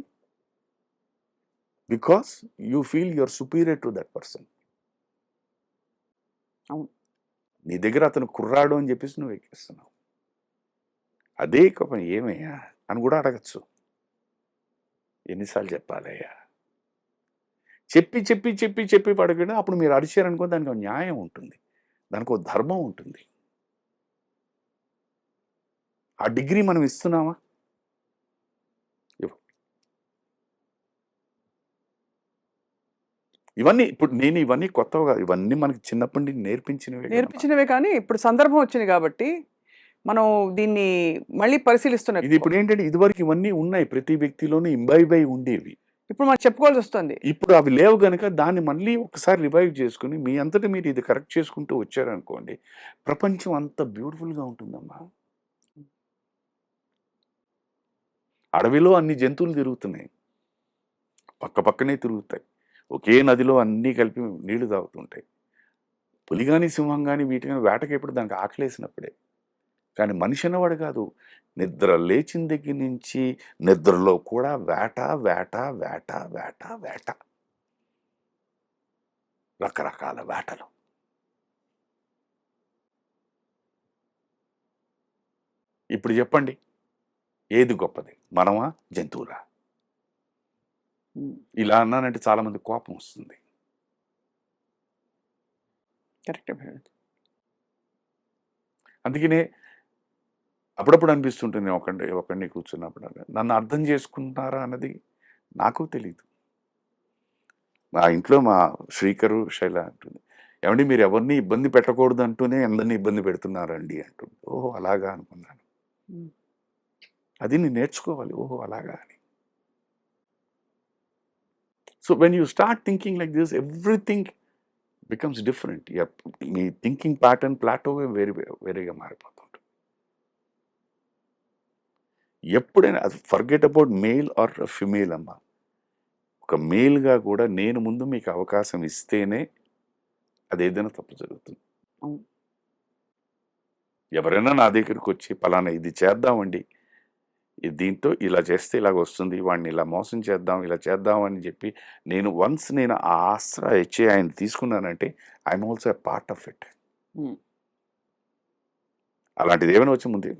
Because you feel your superior to that person. అవును. నీ దగ్గర అతను కుర్రాడు అని చెప్పేసి నువ్వు ఎక్కిస్తున్నావు. అదే కోపం ఏమయ్యా అని కూడా అడగచ్చు. ఎన్నిసార్లు చెప్పాలయ్యా? చెప్పి పడకుండా అప్పుడు మీరు అరిచారనుకో, దానికి ఒక న్యాయం ఉంటుంది, దానికి ఒక ధర్మం ఉంటుంది. ఆ డిగ్రీ మనం ఇస్తున్నామా? ఇవన్నీ ఇప్పుడు నేను ఇవన్నీ కొత్తగా, ఇవన్నీ మనకి చిన్నప్పటి నుంచి నేర్పించినవే. కానీ ఇప్పుడు సందర్భం వచ్చింది కాబట్టి మనం దీన్ని మళ్ళీ పరిశీలిస్తున్నాం. ఇది ఇప్పుడు ఏంటంటే, ఇదివరకు ఇవన్నీ ఉన్నాయి, ప్రతి వ్యక్తిలోనూ ఇంబైబై ఉండేవి. ఇప్పుడు మనం చెప్పుకోవాల్సి వస్తుంది. ఇప్పుడు అవి లేవు కనుక దాన్ని మళ్ళీ ఒకసారి రివైవ్ చేసుకుని మీ అంతటా మీరు ఇది కరెక్ట్ చేసుకుంటూ వచ్చారనుకోండి, ప్రపంచం అంత బ్యూటిఫుల్గా ఉంటుందమ్మా. అడవిలో అన్ని జంతువులు తిరుగుతున్నాయి, పక్కనే తిరుగుతాయి, ఒకే నదిలో అన్నీ కలిపి నీళ్లు తాగుతుంటాయి. పులి కానీ సింహం కానీ వీటి కానీ వేటకి ఎప్పుడు దానికి ఆకలేసినప్పుడే. కానీ మనిషి అన్నవాడు కాదు, నిద్ర లేచిన దగ్గర నుంచి నిద్రలో కూడా వేట వేట వేట వేట వేట, రకరకాల వేటలు. ఇప్పుడు చెప్పండి, ఏది గొప్పది, మనమా జంతువులా? ఇలా అన్నానంటే చాలా మంది కోపం వస్తుంది. అందుకనే అప్పుడప్పుడు అనిపిస్తుంటుంది, ఒకరిని కూర్చున్నప్పుడు నన్ను అర్థం చేసుకుంటారా అన్నది నాకు తెలియదు. మా ఇంట్లో మా శ్రీకరు శైల అంటుంది, ఏమండి మీరు ఎవరిని ఇబ్బంది పెట్టకూడదు అంటూనే అందరినీ ఇబ్బంది పెడుతున్నారండి అంటుంది. ఓహో అలాగా అనుకున్నాను. అది నేను నేర్చుకోవాలి, ఓహో అలాగా అని. So when you start thinking like this, everything becomes different. Me thinking pattern వేరేగా మారిపోతుంది. ఎప్పుడైనా అది forget about male or female అమ్మా. ఒక మేల్గా కూడా నేను ముందు మీకు అవకాశం ఇస్తేనే అది ఏదైనా తప్పు జరుగుతుంది. అవును. ఎవరైనా నా దగ్గరికి వచ్చి పలానా ఇది చేద్దామండి, దీంతో ఇలా చేస్తే ఇలాగ వస్తుంది, వాడిని ఇలా మోసం చేద్దాం, ఇలా చేద్దాం అని చెప్పి నేను ఆ ఆస్త్రా ఇచ్చి ఆయన తీసుకున్నానంటే I'm also a part of it. Um, అలాంటిది ఏమైనా వచ్చి ముందే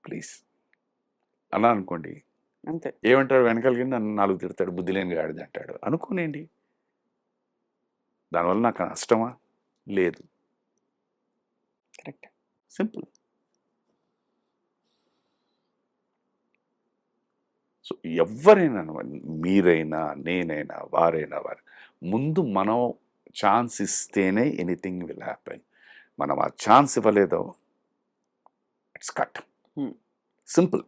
ప్లీజ్ అలా అనుకోండి, అంతే. ఏమంటాడు వెనకాలకి నన్ను 4 తిడతాడు, బుద్ధి లేని గాడిద అంటాడు అనుకోనేండి. దానివల్ల నాకు నష్టమా? లేదు. కరెక్ట్. సింపుల్. సో ఎవరైనా మీరైనా నేనైనా వారైనా వారు ముందు మనం ఛాన్స్ ఇస్తేనే ఎనీథింగ్ విల్ హ్యాపెన్. మనం ఆ ఛాన్స్ ఇవ్వలేదో it's cut. Hmm. Simple.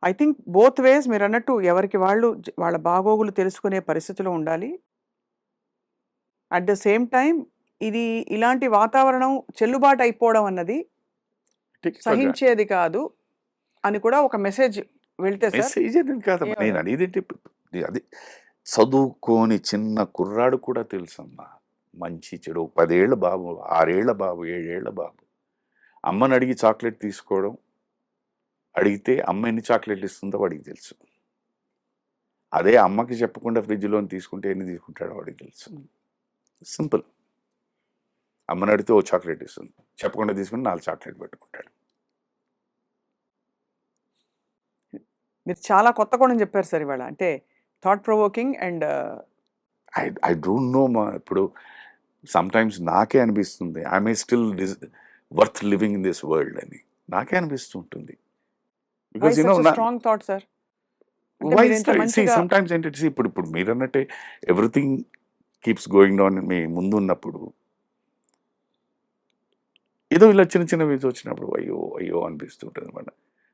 I think both ways మీరు అన్నట్టు ఎవరికి వాళ్ళు వాళ్ళ బాగోగులు తెలుసుకునే పరిస్థితిలో ఉండాలి. అట్ ద సేమ్ టైం ఇది ఇలాంటి వాతావరణం చెల్లుబాటు అయిపోవడం అన్నది సహించేది కాదు అని కూడా ఒక మెసేజ్ వెళ్తే సార్. మెసేజ్ అనేది కాదమ్మా, ఏమన్నా? నేను అనేది అది చదువుకోని చిన్న కుర్రాడు కూడా తెలుసమ్మా మంచి చెడు. 10 ఏళ్ల బాబు, 6 ఏళ్ల బాబు, 7 ఏళ్ల బాబు అమ్మని అడిగి చాక్లెట్ తీసుకోవడం, అడిగితే అమ్మ ఎన్ని చాక్లెట్లు ఇస్తుందో వాడికి తెలుసు. అదే అమ్మకి చెప్పకుండా ఫ్రిడ్జ్లో తీసుకుంటే ఎన్ని తీసుకుంటాడో వాడికి తెలుసు. సింపుల్. అమ్మని అడిగితే ఓ చాక్లెట్ ఇస్తుంది, చెప్పకుండా తీసుకుని 4 చాక్లెట్ పెట్టుకుంటాడు. మీరు చాలా కొత్త కోణం చెప్పారు సార్ ఇవాళ. అంటే thought provoking and I don't no మా. ఇప్పుడు సమ్టైమ్స్ నాకే అనిపిస్తుంది I may still worth living in this world అని నాకే అనిపిస్తుంటుంది. Because strong thought sir. Sometimes ఏంటంటే ఇప్పుడు మీరు అన్నట్టే ఎవ్రీథింగ్ కీప్స్ గోయింగ్ డౌన్ మీ ముందు ఉన్నప్పుడు ఏదో ఇలా చిన్న చిన్న వీజ్ వచ్చినప్పుడు అయ్యో అయ్యో అనిపిస్తుంటుంది అనమాట.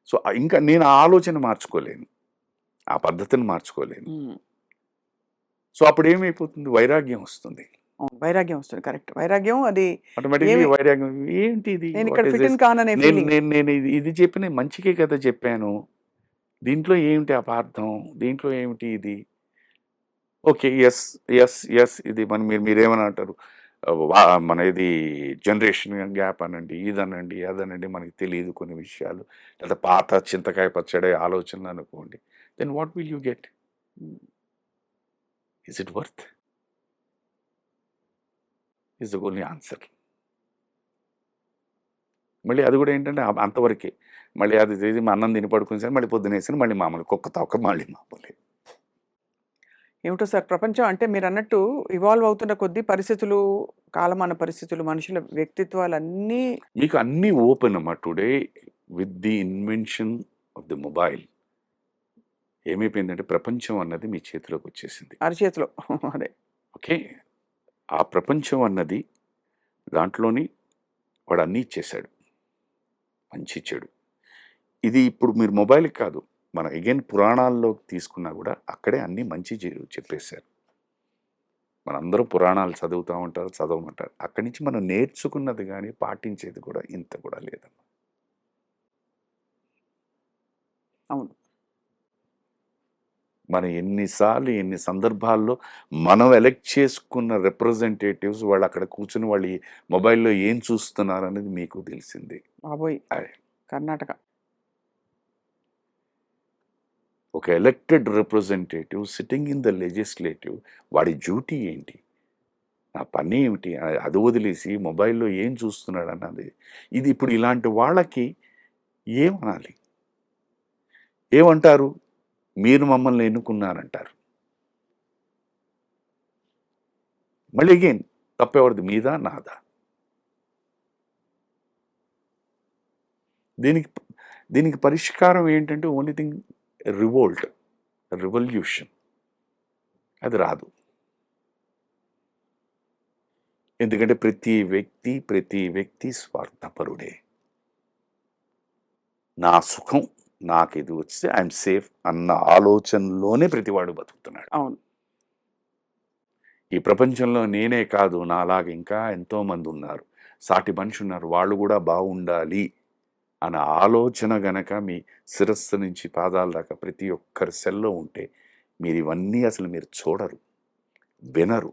సో ఇంకా నేను ఆ ఆలోచన మార్చుకోలేను, ఆ పద్ధతిని మార్చుకోలేను. సో అప్పుడు ఏమైపోతుంది, వైరాగ్యం వస్తుంది. వైరాగ్యం వస్తుంది. కరెక్ట్. వైరాగ్యం అది ఆటోమేటిక్లీ వైరాగ్యం ఏంటి ఇది, నేను ఇక్కడ ఫిట్ ఇన్ కాననే ఫీలింగ్. నేను ఇది చెప్పిన మంచికే కదా చెప్పాను, దీంట్లో ఏమిటి అపార్థం, దీంట్లో ఏమిటి ఇది. ఓకే, ఎస్ ఎస్ ఎస్ ఇది మీరేమని అంటారు, మన ఇది జనరేషన్ గ్యాప్ అనండి, ఇదనండి అదనండి, మనకి తెలియదు కొన్ని విషయాలు, లేదా పాత చింతకాయ పచ్చడి ఆలోచనలు అనుకోండి. Then what will you get? Is it worth? Is the only answer. మళ్ళీ అది కూడా ఏంటంటే అంతవరకే. మళ్ళీ అది చేసి మా అన్నం తిని పడుకుని సరే మళ్ళీ పొద్దునేసి మళ్ళీ మామూలు కుక్క తొక్క మళ్ళీ మామూలు. ఏమిటో సార్ ప్రపంచం అంటే మీరు అన్నట్టు ఇవాల్వ్ అవుతున్న కొద్దీ పరిస్థితులు, కాలమాన పరిస్థితులు, మనుషుల వ్యక్తిత్వాలు అన్నీ మీకు అన్నీ ఓపెన్ అమ్మా. Today with the invention of the mobile ఏమైపోయిందంటే ప్రపంచం అన్నది మీ చేతిలోకి వచ్చేసింది, అరచేతిలో. అదే. ఓకే, ఆ ప్రపంచం అన్నది దాంట్లోని వాడు అన్నీ ఇచ్చేశాడు, మంచి చెడు. ఇది ఇప్పుడు మీరు మొబైల్కి కాదు, మనం అగైన్ పురాణాల్లో తీసుకున్నా కూడా అక్కడే అన్నీ మంచి చెడు చెప్పేశారు. మనందరం పురాణాలు చదువుతూ ఉంటారు, చదవమంటారు. అక్కడి నుంచి మనం నేర్చుకున్నది కానీ పాటించేది కూడా ఇంత కూడా లేదమ్మా. అవును. మనం ఎన్నిసార్లు ఎన్ని సందర్భాల్లో మనం ఎలక్ట్ చేసుకున్న రిప్రజెంటేటివ్స్ వాళ్ళు అక్కడ కూర్చుని వాళ్ళు ఈ మొబైల్లో ఏం చూస్తున్నారు అనేది మీకు తెలిసింది. బాబోయ్, అదే కర్ణాటక. ఒక elected representative sitting in the legislative, వాడి డ్యూటీ ఏంటి, నా పని ఏమిటి, అది వదిలేసి మొబైల్లో ఏం చూస్తున్నాడు అన్నది. ఇది ఇప్పుడు ఇలాంటి వాళ్ళకి ఏమనాలి, ఏమంటారు? మీరు మమ్మల్ని ఎన్నుకున్నారంటారు. మళ్ళీ అగైన్ తప్పెవరిది, మీదా నాదా? దీనికి పరిష్కారం ఏంటంటే ఓన్లీ థింగ్ రివోల్ట్, రివల్యూషన్. అది రాదు. ఎందుకంటే ప్రతి వ్యక్తి స్వార్థపరుడే. నా సుఖం నాకు ఇది వస్తే ఐఎమ్ సేఫ్ అన్న ఆలోచనలోనే ప్రతివాడు బతుకుతున్నాడు. అవును. ఈ ప్రపంచంలో నేనే కాదు, నాలాగా ఇంకా ఎంతోమంది ఉన్నారు, సాటి మనిషి ఉన్నారు, వాళ్ళు కూడా బాగుండాలి అనే ఆలోచన గనక మీ శిరస్సు నుంచి పాదాల దాకా ప్రతి ఒక్కరి సెల్లో ఉంటే మీరు ఇవన్నీ అసలు మీరు చూడరు, వినరు,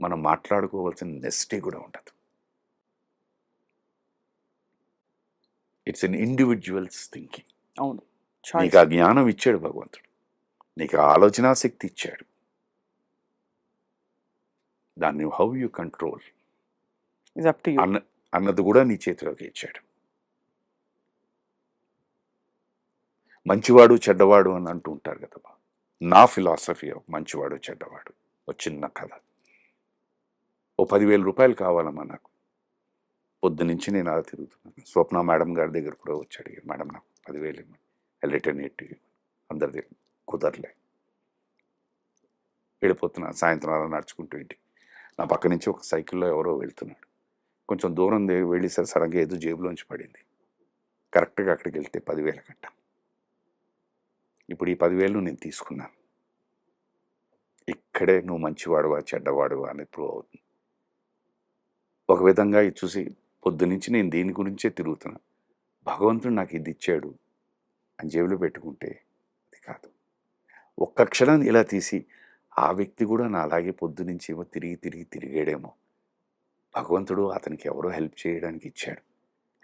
మనం మాట్లాడుకోవాల్సిన నెస్టీ కూడా ఉండదు. It's an individuals thinking. అవును. నీకు ఆ జ్ఞానం ఇచ్చాడు భగవంతుడు, నీకు ఆ ఆలోచనా శక్తి ఇచ్చాడు. దాన్ని హౌ యూ కంట్రోల్ అన్నది కూడా నీ చేతిలోకి ఇచ్చాడు. మంచివాడు చెడ్డవాడు అని అంటూ ఉంటారు కదా. నా ఫిలాసఫీ మంచివాడు చెడ్డవాడు ఒక చిన్న కథ. ఓ 10,000 రూపాయలు కావాలమ్మా నాకు. పొద్దునుంచి నేను అలా తిరుగుతున్నాను. స్వప్న మేడం గారి దగ్గర కూడా వచ్చి అడిగాను, మేడం నాకు 10,000 ఇవ్వండి, రిటర్నేట్ అందరి దగ్గర కుదరలే. వెళ్ళిపోతున్నాను సాయంత్రం అలా నడుచుకుంటూ ఇంటికి. నా పక్క నుంచి ఒక సైకిల్లో ఎవరో వెళ్తున్నాడు. కొంచెం దూరం వెళ్ళేసరి సడన్గా ఏదో జేబులోంచి పడింది. కరెక్ట్గా అక్కడికి వెళ్తే 10,000 కట్ట. ఇప్పుడు ఈ 10,000 నేను తీసుకున్నాను. ఇక్కడే నువ్వు మంచివాడువా చెడ్డవాడువా అని ప్రూవ్ అవుతుంది. ఒక విధంగా ఇది చూసి పొద్దునుంచి నేను దీని గురించే తిరుగుతున్నా. భగవంతుడు నాకు ఇది ఇచ్చాడు అని జేబులో పెట్టుకుంటే అది కాదు. ఒక్క క్షణం ఇలా తీసి ఆ వ్యక్తి కూడా నా అలాగే పొద్దునుంచి ఏమో తిరిగాడేమో, భగవంతుడు అతనికి ఎవరో హెల్ప్ చేయడానికి ఇచ్చాడు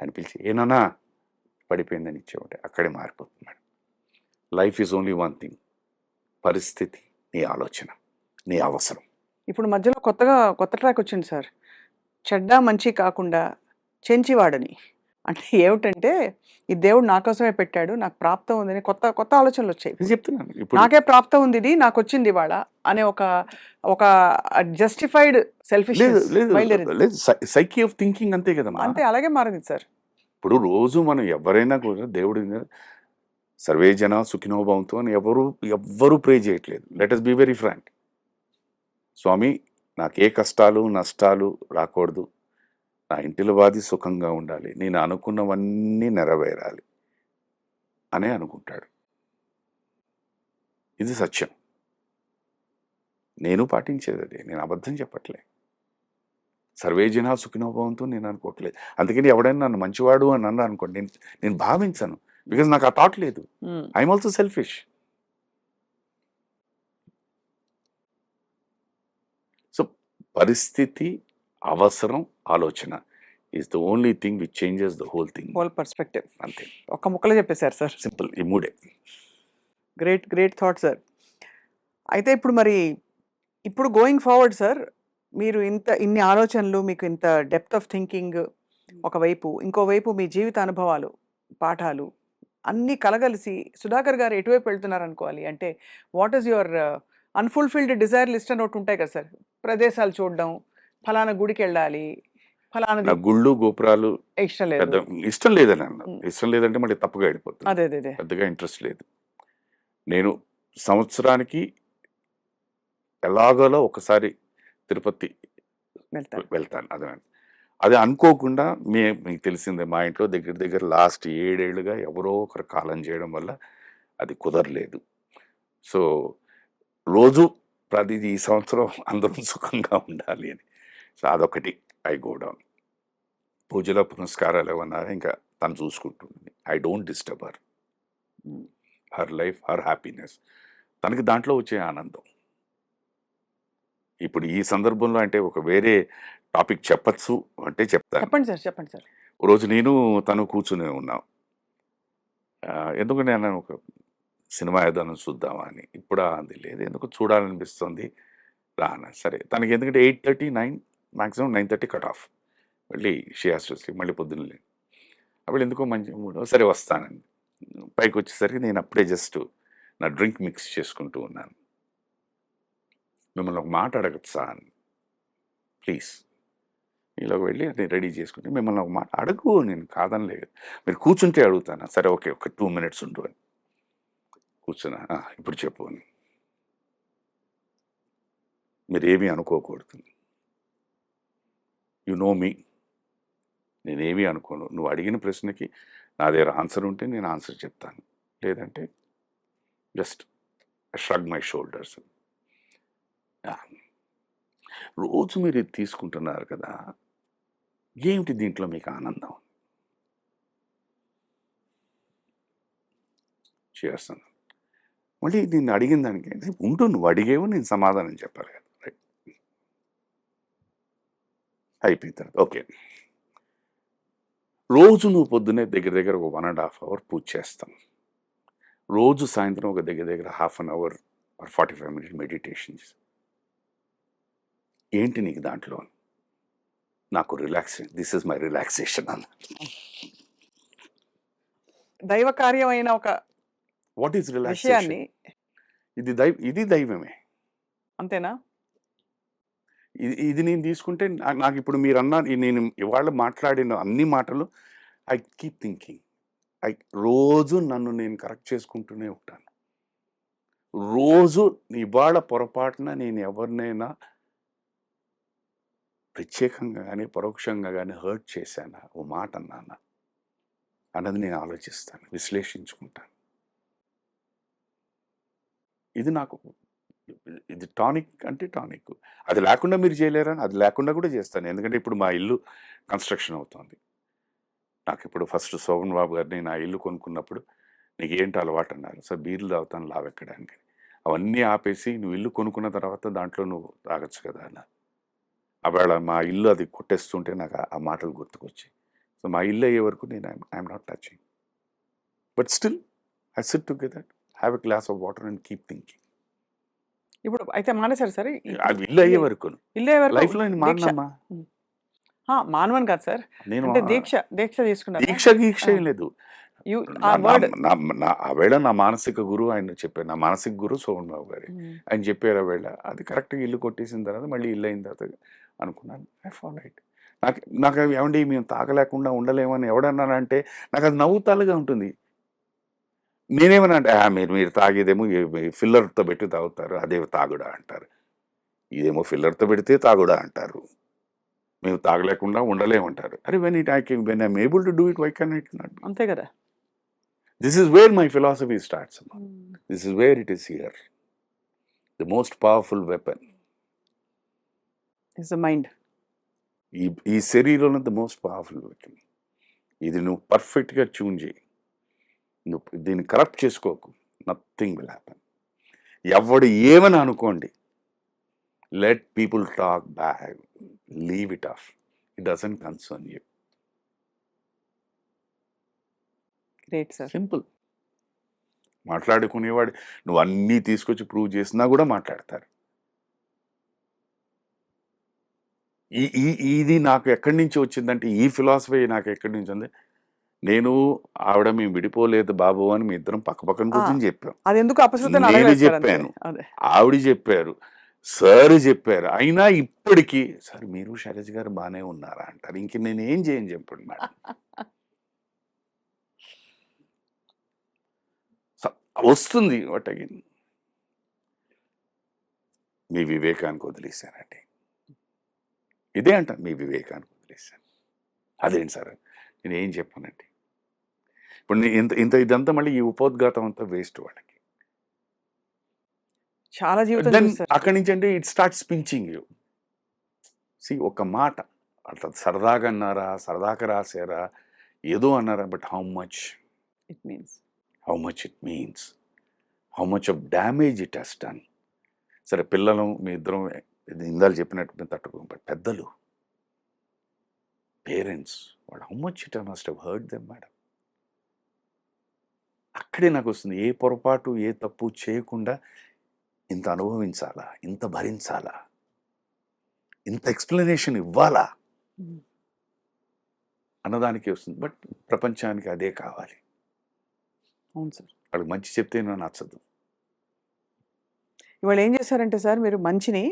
అని పిలిచి ఏనన్నా పడిపోయిందని ఇచ్చేవాడు. అక్కడే మారిపోతున్నాడు. Life is only one thing, పరిస్థితి, నీ ఆలోచన, నీ అవసరం. ఇప్పుడు మధ్యలో కొత్త ట్రాక్ వచ్చింది సార్, చెడ్డ మంచి కాకుండా చెంచివాడని. అంటే ఏమిటంటే ఈ దేవుడు నా కోసమే పెట్టాడు, నాకు ప్రాప్తం ఉందని కొత్త ఆలోచనలు వచ్చాయి. చెప్తున్నాను ఇప్పుడు నాకే ప్రాప్తం ఉంది, ఇది నాకు వచ్చింది ఇవాళ అనే ఒక జస్టిఫైడ్ సెల్ఫిష్ లేదు సైకీ ఆఫ్ థింకింగ్ అంతే కదమ్మా. అంతే, అలాగే మారింది సార్. ఇప్పుడు రోజు మనం ఎవరైనా కూడా దేవుడి సర్వే జన సుఖినో భవంతు అని ఎవ్వరూ ప్రే చేయట్లేదు. Let us be very frank. స్వామి నాకు ఏ కష్టాలు నష్టాలు రాకూడదు, నా ఇంటిలో వాది సుఖంగా ఉండాలి, నేను అనుకున్నవన్నీ నెరవేరాలి అనే అనుకుంటాడు. ఇది సత్యం. నేను పాటించేది అదే, నేను అబద్ధం చెప్పట్లే. సర్వే జనా సుఖినో భవంతు నేను అనుకోవట్లేదు. అందుకని ఎవడైనా నన్ను మంచివాడు అని అన్నా అనుకోండి, నేను భావించను. బికాజ్ నాకు ఆ థాట్ లేదు. I'm also selfish. సో పరిస్థితి, అవసరం, ఆలోచన is the only thing which changes the whole thing. Whole perspective. అంతే. ఒక్క ముక్కలో చెప్పేశారు సార్. సింపుల్. ఈ మూడే. Great thought sir. అయితే ఇప్పుడు గోయింగ్ ఫార్వర్డ్ సార్, మీరు ఇన్ని ఆలోచనలు, మీకు ఇంత డెప్త్ ఆఫ్ థింకింగ్ ఒకవైపు, ఇంకోవైపు మీ జీవిత అనుభవాలు, పాఠాలు అన్నీ కలగలిసి సుధాకర్ గారు ఎటువైపు వెళ్తున్నారు అనుకోవాలి. అంటే what is your unfulfilled desire list అని ఒకటి ఉంటాయి కదా సార్, ప్రదేశాలు చూడడం, ఫలానా గుడికి వెళ్ళాలి, ఫలానా గుళ్ళు గోపురాలు ఇష్టం లేదు. ఇష్టం లేదని అన్నారు. ఇష్టం లేదంటే మళ్ళీ తప్పుగా వెళ్ళిపోతుంది. అదే పెద్దగా ఇంట్రెస్ట్ లేదు. నేను సంవత్సరానికి ఎలాగోలో ఒకసారి తిరుపతి వెళ్తాను. అదే అనుకోకుండా మీకు తెలిసిందే, మా ఇంట్లో దగ్గర లాస్ట్ 7 ఏళ్ళుగా ఎవరో ఒకరు కాలం చేయడం వల్ల అది కుదరలేదు. సో రోజు ప్రతిదీ ఈ సంవత్సరం అందరం సుఖంగా ఉండాలి అని. సో అదొకటి ఐ గో డౌన్. పూజల పునస్కారాలు ఏమన్నా ఇంకా తను చూసుకుంటుంది. I don't disturb her life, her happiness, తనకి దాంట్లో వచ్చే ఆనందం. ఇప్పుడు ఈ సందర్భంలో అంటే ఒక వేరే టాపిక్ చెప్పచ్చు అంటే చెప్తాను. చెప్పండి సార్. రోజు నేను తను కూర్చుని ఉన్నాం. ఎందుకంటే నేను ఒక సినిమా ఏదైనా చూద్దామా అని. ఇప్పుడు అంది లేదు, ఎందుకు చూడాలనిపిస్తుంది రానా. సరే తనకి ఎందుకంటే 8:30 9 మ్యాక్సిమం 9:30 కట్ ఆఫ్. మళ్ళీ షీ హాస్ టు స్లీప్. మళ్ళీ పొద్దున్న లేదు. అప్పుడు ఎందుకో మంచి మూడు, సరే వస్తానండి. పైకి వచ్చేసరికి నేను అప్పుడే జస్ట్ నా డ్రింక్ మిక్స్ చేసుకుంటూ ఉన్నాను. మిమ్మల్ని ఒక మాట అడగచ్చా అని, ప్లీజ్. మీలోకి వెళ్ళి అది రెడీ చేసుకుంటే మిమ్మల్ని ఒక మాట అడుగు, నేను కాదనలేదు, మీరు కూర్చుంటే అడుగుతాను. సరే ఓకే, ఒక 2 minutes ఉండు అని కూర్చున్నా. ఇప్పుడు చెప్పు అని. మీరేమీ అనుకోకూడదు. యు నో మీ, నేనేమీ అనుకోను. నువ్వు అడిగిన ప్రశ్నకి నా దగ్గర ఆన్సర్ ఉంటే నేను ఆన్సర్ చెప్తాను, లేదంటే జస్ట్ షగ్ మై షోల్డర్స్. రోజు మీరు ఇది తీసుకుంటున్నారు కదా, ఏమిటి దీంట్లో మీకు ఆనందం? చేర్స్ అన్నాను. మళ్ళీ నేను అడిగిన దానికి ఉంటూ నువ్వు అడిగేవు నేను సమాధానం చెప్పాలి కదా. రైట్, అయిపోయిన తర్వాత ఓకే, రోజు నువ్వు పొద్దున్నే దగ్గర దగ్గర ఒక 1.5 hour పూజ చేస్తాం, రోజు సాయంత్రం ఒక దగ్గర దగ్గర 1/2 hour ఆర్ 45 minutes మెడిటేషన్. ఏంటి నీకు దాంట్లో? నాకు relaxation, this is my relaxation అన్న. దైవ కార్యమైన ఒక వాట్ ఈస్ రిలాక్సేషన్? విషయాన్ని, ఇది దైవమే. అంతేనా? ఇది నేను తీసుకుంటే నాకు ఇప్పుడు మీరు అన్న నేను ఇవాళ మాట్లాడిన అన్ని మాటలు ఐ కీప్ థింకింగ్. రోజు నన్ను నేను కరెక్ట్ చేసుకుంటూనే ఉంటాను. రోజు ఇవాళ పొరపాటున నేను ఎవరినైనా ప్రత్యేకంగా కానీ పరోక్షంగా కానీ హర్ట్ చేశానా, ఓ మాట అన్నానా అన్నది నేను ఆలోచిస్తాను, విశ్లేషించుకుంటాను. ఇది నాకు, ఇది టానిక్ అంటే టానిక్. అది లేకుండా మీరు చేయలేరా? అది లేకుండా కూడా చేస్తాను. ఎందుకంటే ఇప్పుడు మా ఇల్లు కన్స్ట్రక్షన్ అవుతుంది. నాకు ఇప్పుడు ఫస్ట్ శోభన్ బాబు గారిని నా ఇల్లు కొనుక్కున్నప్పుడు నీకు ఏంటి అలవాటు అన్నారు. సార్ బీర్లు తాగుతాను లావెక్కడానికి. అవన్నీ ఆపేసి నువ్వు ఇల్లు కొనుక్కున్న తర్వాత దాంట్లో నువ్వు తాగొచ్చు కదా అన్న. అవాళ మా ఇల్లు అది కొట్టేస్తుంటే నాకు ఆ మాటలు గుర్తుకొచ్చి, సో మా ఇల్లు అయ్యే వరకు నేను I'm not touching. But still I SIT together, have a glass of water and keep thinking. ఇప్పుడు అయితే మానేశారు సార్? అది ఇల్లు అయ్యే వరకు ఇల్లే వరకు లైఫ్లో నేను దీక్ష మానమ్మా. మానవన్ కాదు సార్, నేను అంటే దీక్ష తీసుకున్నారు. దీక్ష ఏం లేదు. ఆవేళ నా మానసిక గురువు ఆయన చెప్పారు, నా మానసిక గురువు శోభన్ బాబు గారు. ఆయన చెప్పారు ఆవేళ అది కరెక్ట్గా ఇల్లు కొట్టేసిన తర్వాత మళ్ళీ ఇల్లు అయిన తర్వాత అనుకున్నాను, ఐ ఫాలో ఇట్. నాకు ఏమండి మేము తాగలేకుండా ఉండలేమని ఎవడన్నానంటే నాకు అది నవ్వుతాలుగా ఉంటుంది. నేనేమన్నా అంటే మీరు తాగేదేమో ఫిల్లర్తో పెట్టి తాగుతారు, అదే తాగుడా అంటారు. ఇదేమో ఫిల్లర్తో పెడితే తాగుడా అంటారు, మేము తాగలేకుండా ఉండలేమంటారు. అరే when I'm able to do it, why can it not? అంతే కదా. This is where my philosophy starts. This is where it is here. The most powerful weapon is the mind. ఈ శరీరంలో ద మోస్ట్ పవర్ఫుల్ వెపన్. ఇది నువ్వు పర్ఫెక్ట్గా tune చేయి, నువ్వు దీన్ని కరప్ట్ చేసుకోకు, నథింగ్ విల్ హ్యాపన్. ఎవడు ఏమని అనుకోండి, let people talk bad, leave it off, it doesn't concern you. Great sir. Simple. మాట్లాడుకునేవాడు నువ్వు అన్నీ తీసుకొచ్చి ప్రూవ్ చేసినా కూడా మాట్లాడతారు. ఇది నాకు ఎక్కడి నుంచి వచ్చిందంటే, ఈ ఫిలాసఫీ నాకు ఎక్కడి నుంచి ఉంది, నేను ఆవిడ మేము విడిపోలేదు బాబు అని మీ ఇద్దరం పక్కపక్కన కూర్చొని చెప్పాం. అది ఎందుకు నేను చెప్పాను, ఆవిడ చెప్పారు, సార్ చెప్పారు. అయినా ఇప్పటికీ సార్ మీరు శైలజ గారు బాగానే ఉన్నారా అంటారు. ఇంక నేను ఏం చేయను చెప్పండి మేడం. వస్తుంది బట్ అగైన్ మీ వివేకానికి వదిలేశానండి. ఇదే అంటాను, మీ వివేకానికి వదిలేశాను. అదేంటి సార్ నేను ఏం చెప్పానండి. ఇప్పుడు నేను ఇదంతా మళ్ళీ ఈ ఉపోద్ఘాతం అంతా వేస్ట్ వాళ్ళకి. చాలా జీవితం అక్కడి నుంచి అంటే ఇట్ స్టార్ట్స్ పించింగ్ యూ. ఒక మాట అట్లా సరదాగా అన్నారా, సరదాగా రాశారా, ఏదో అన్నారా, but how much it means, how much of damage it has done. సరే పిల్లలు మీ ఇద్దరం ఇందాలు చెప్పినట్టు తట్టుకో, బట్ పెద్దలు, పేరెంట్స్, వాళ్ళు how much it must have hurt them madam. అక్కడే నాకు వస్తుంది, ఏ పొరపాటు ఏ తప్పు చేయకుండా ఇంత అనుభవించాలా, ఇంత భరించాలా, ఇంత ఎక్స్ప్లెనేషన్ ఇవ్వాలా అన్నదానికి వస్తుంది. బట్ ప్రపంచానికి అదే కావాలి. అవును సార్. వాళ్ళకి మంచి చెప్తే నాకు నచ్చదు. ఇవాళ ఏం చేశారంటే సార్, మీరు మంచిని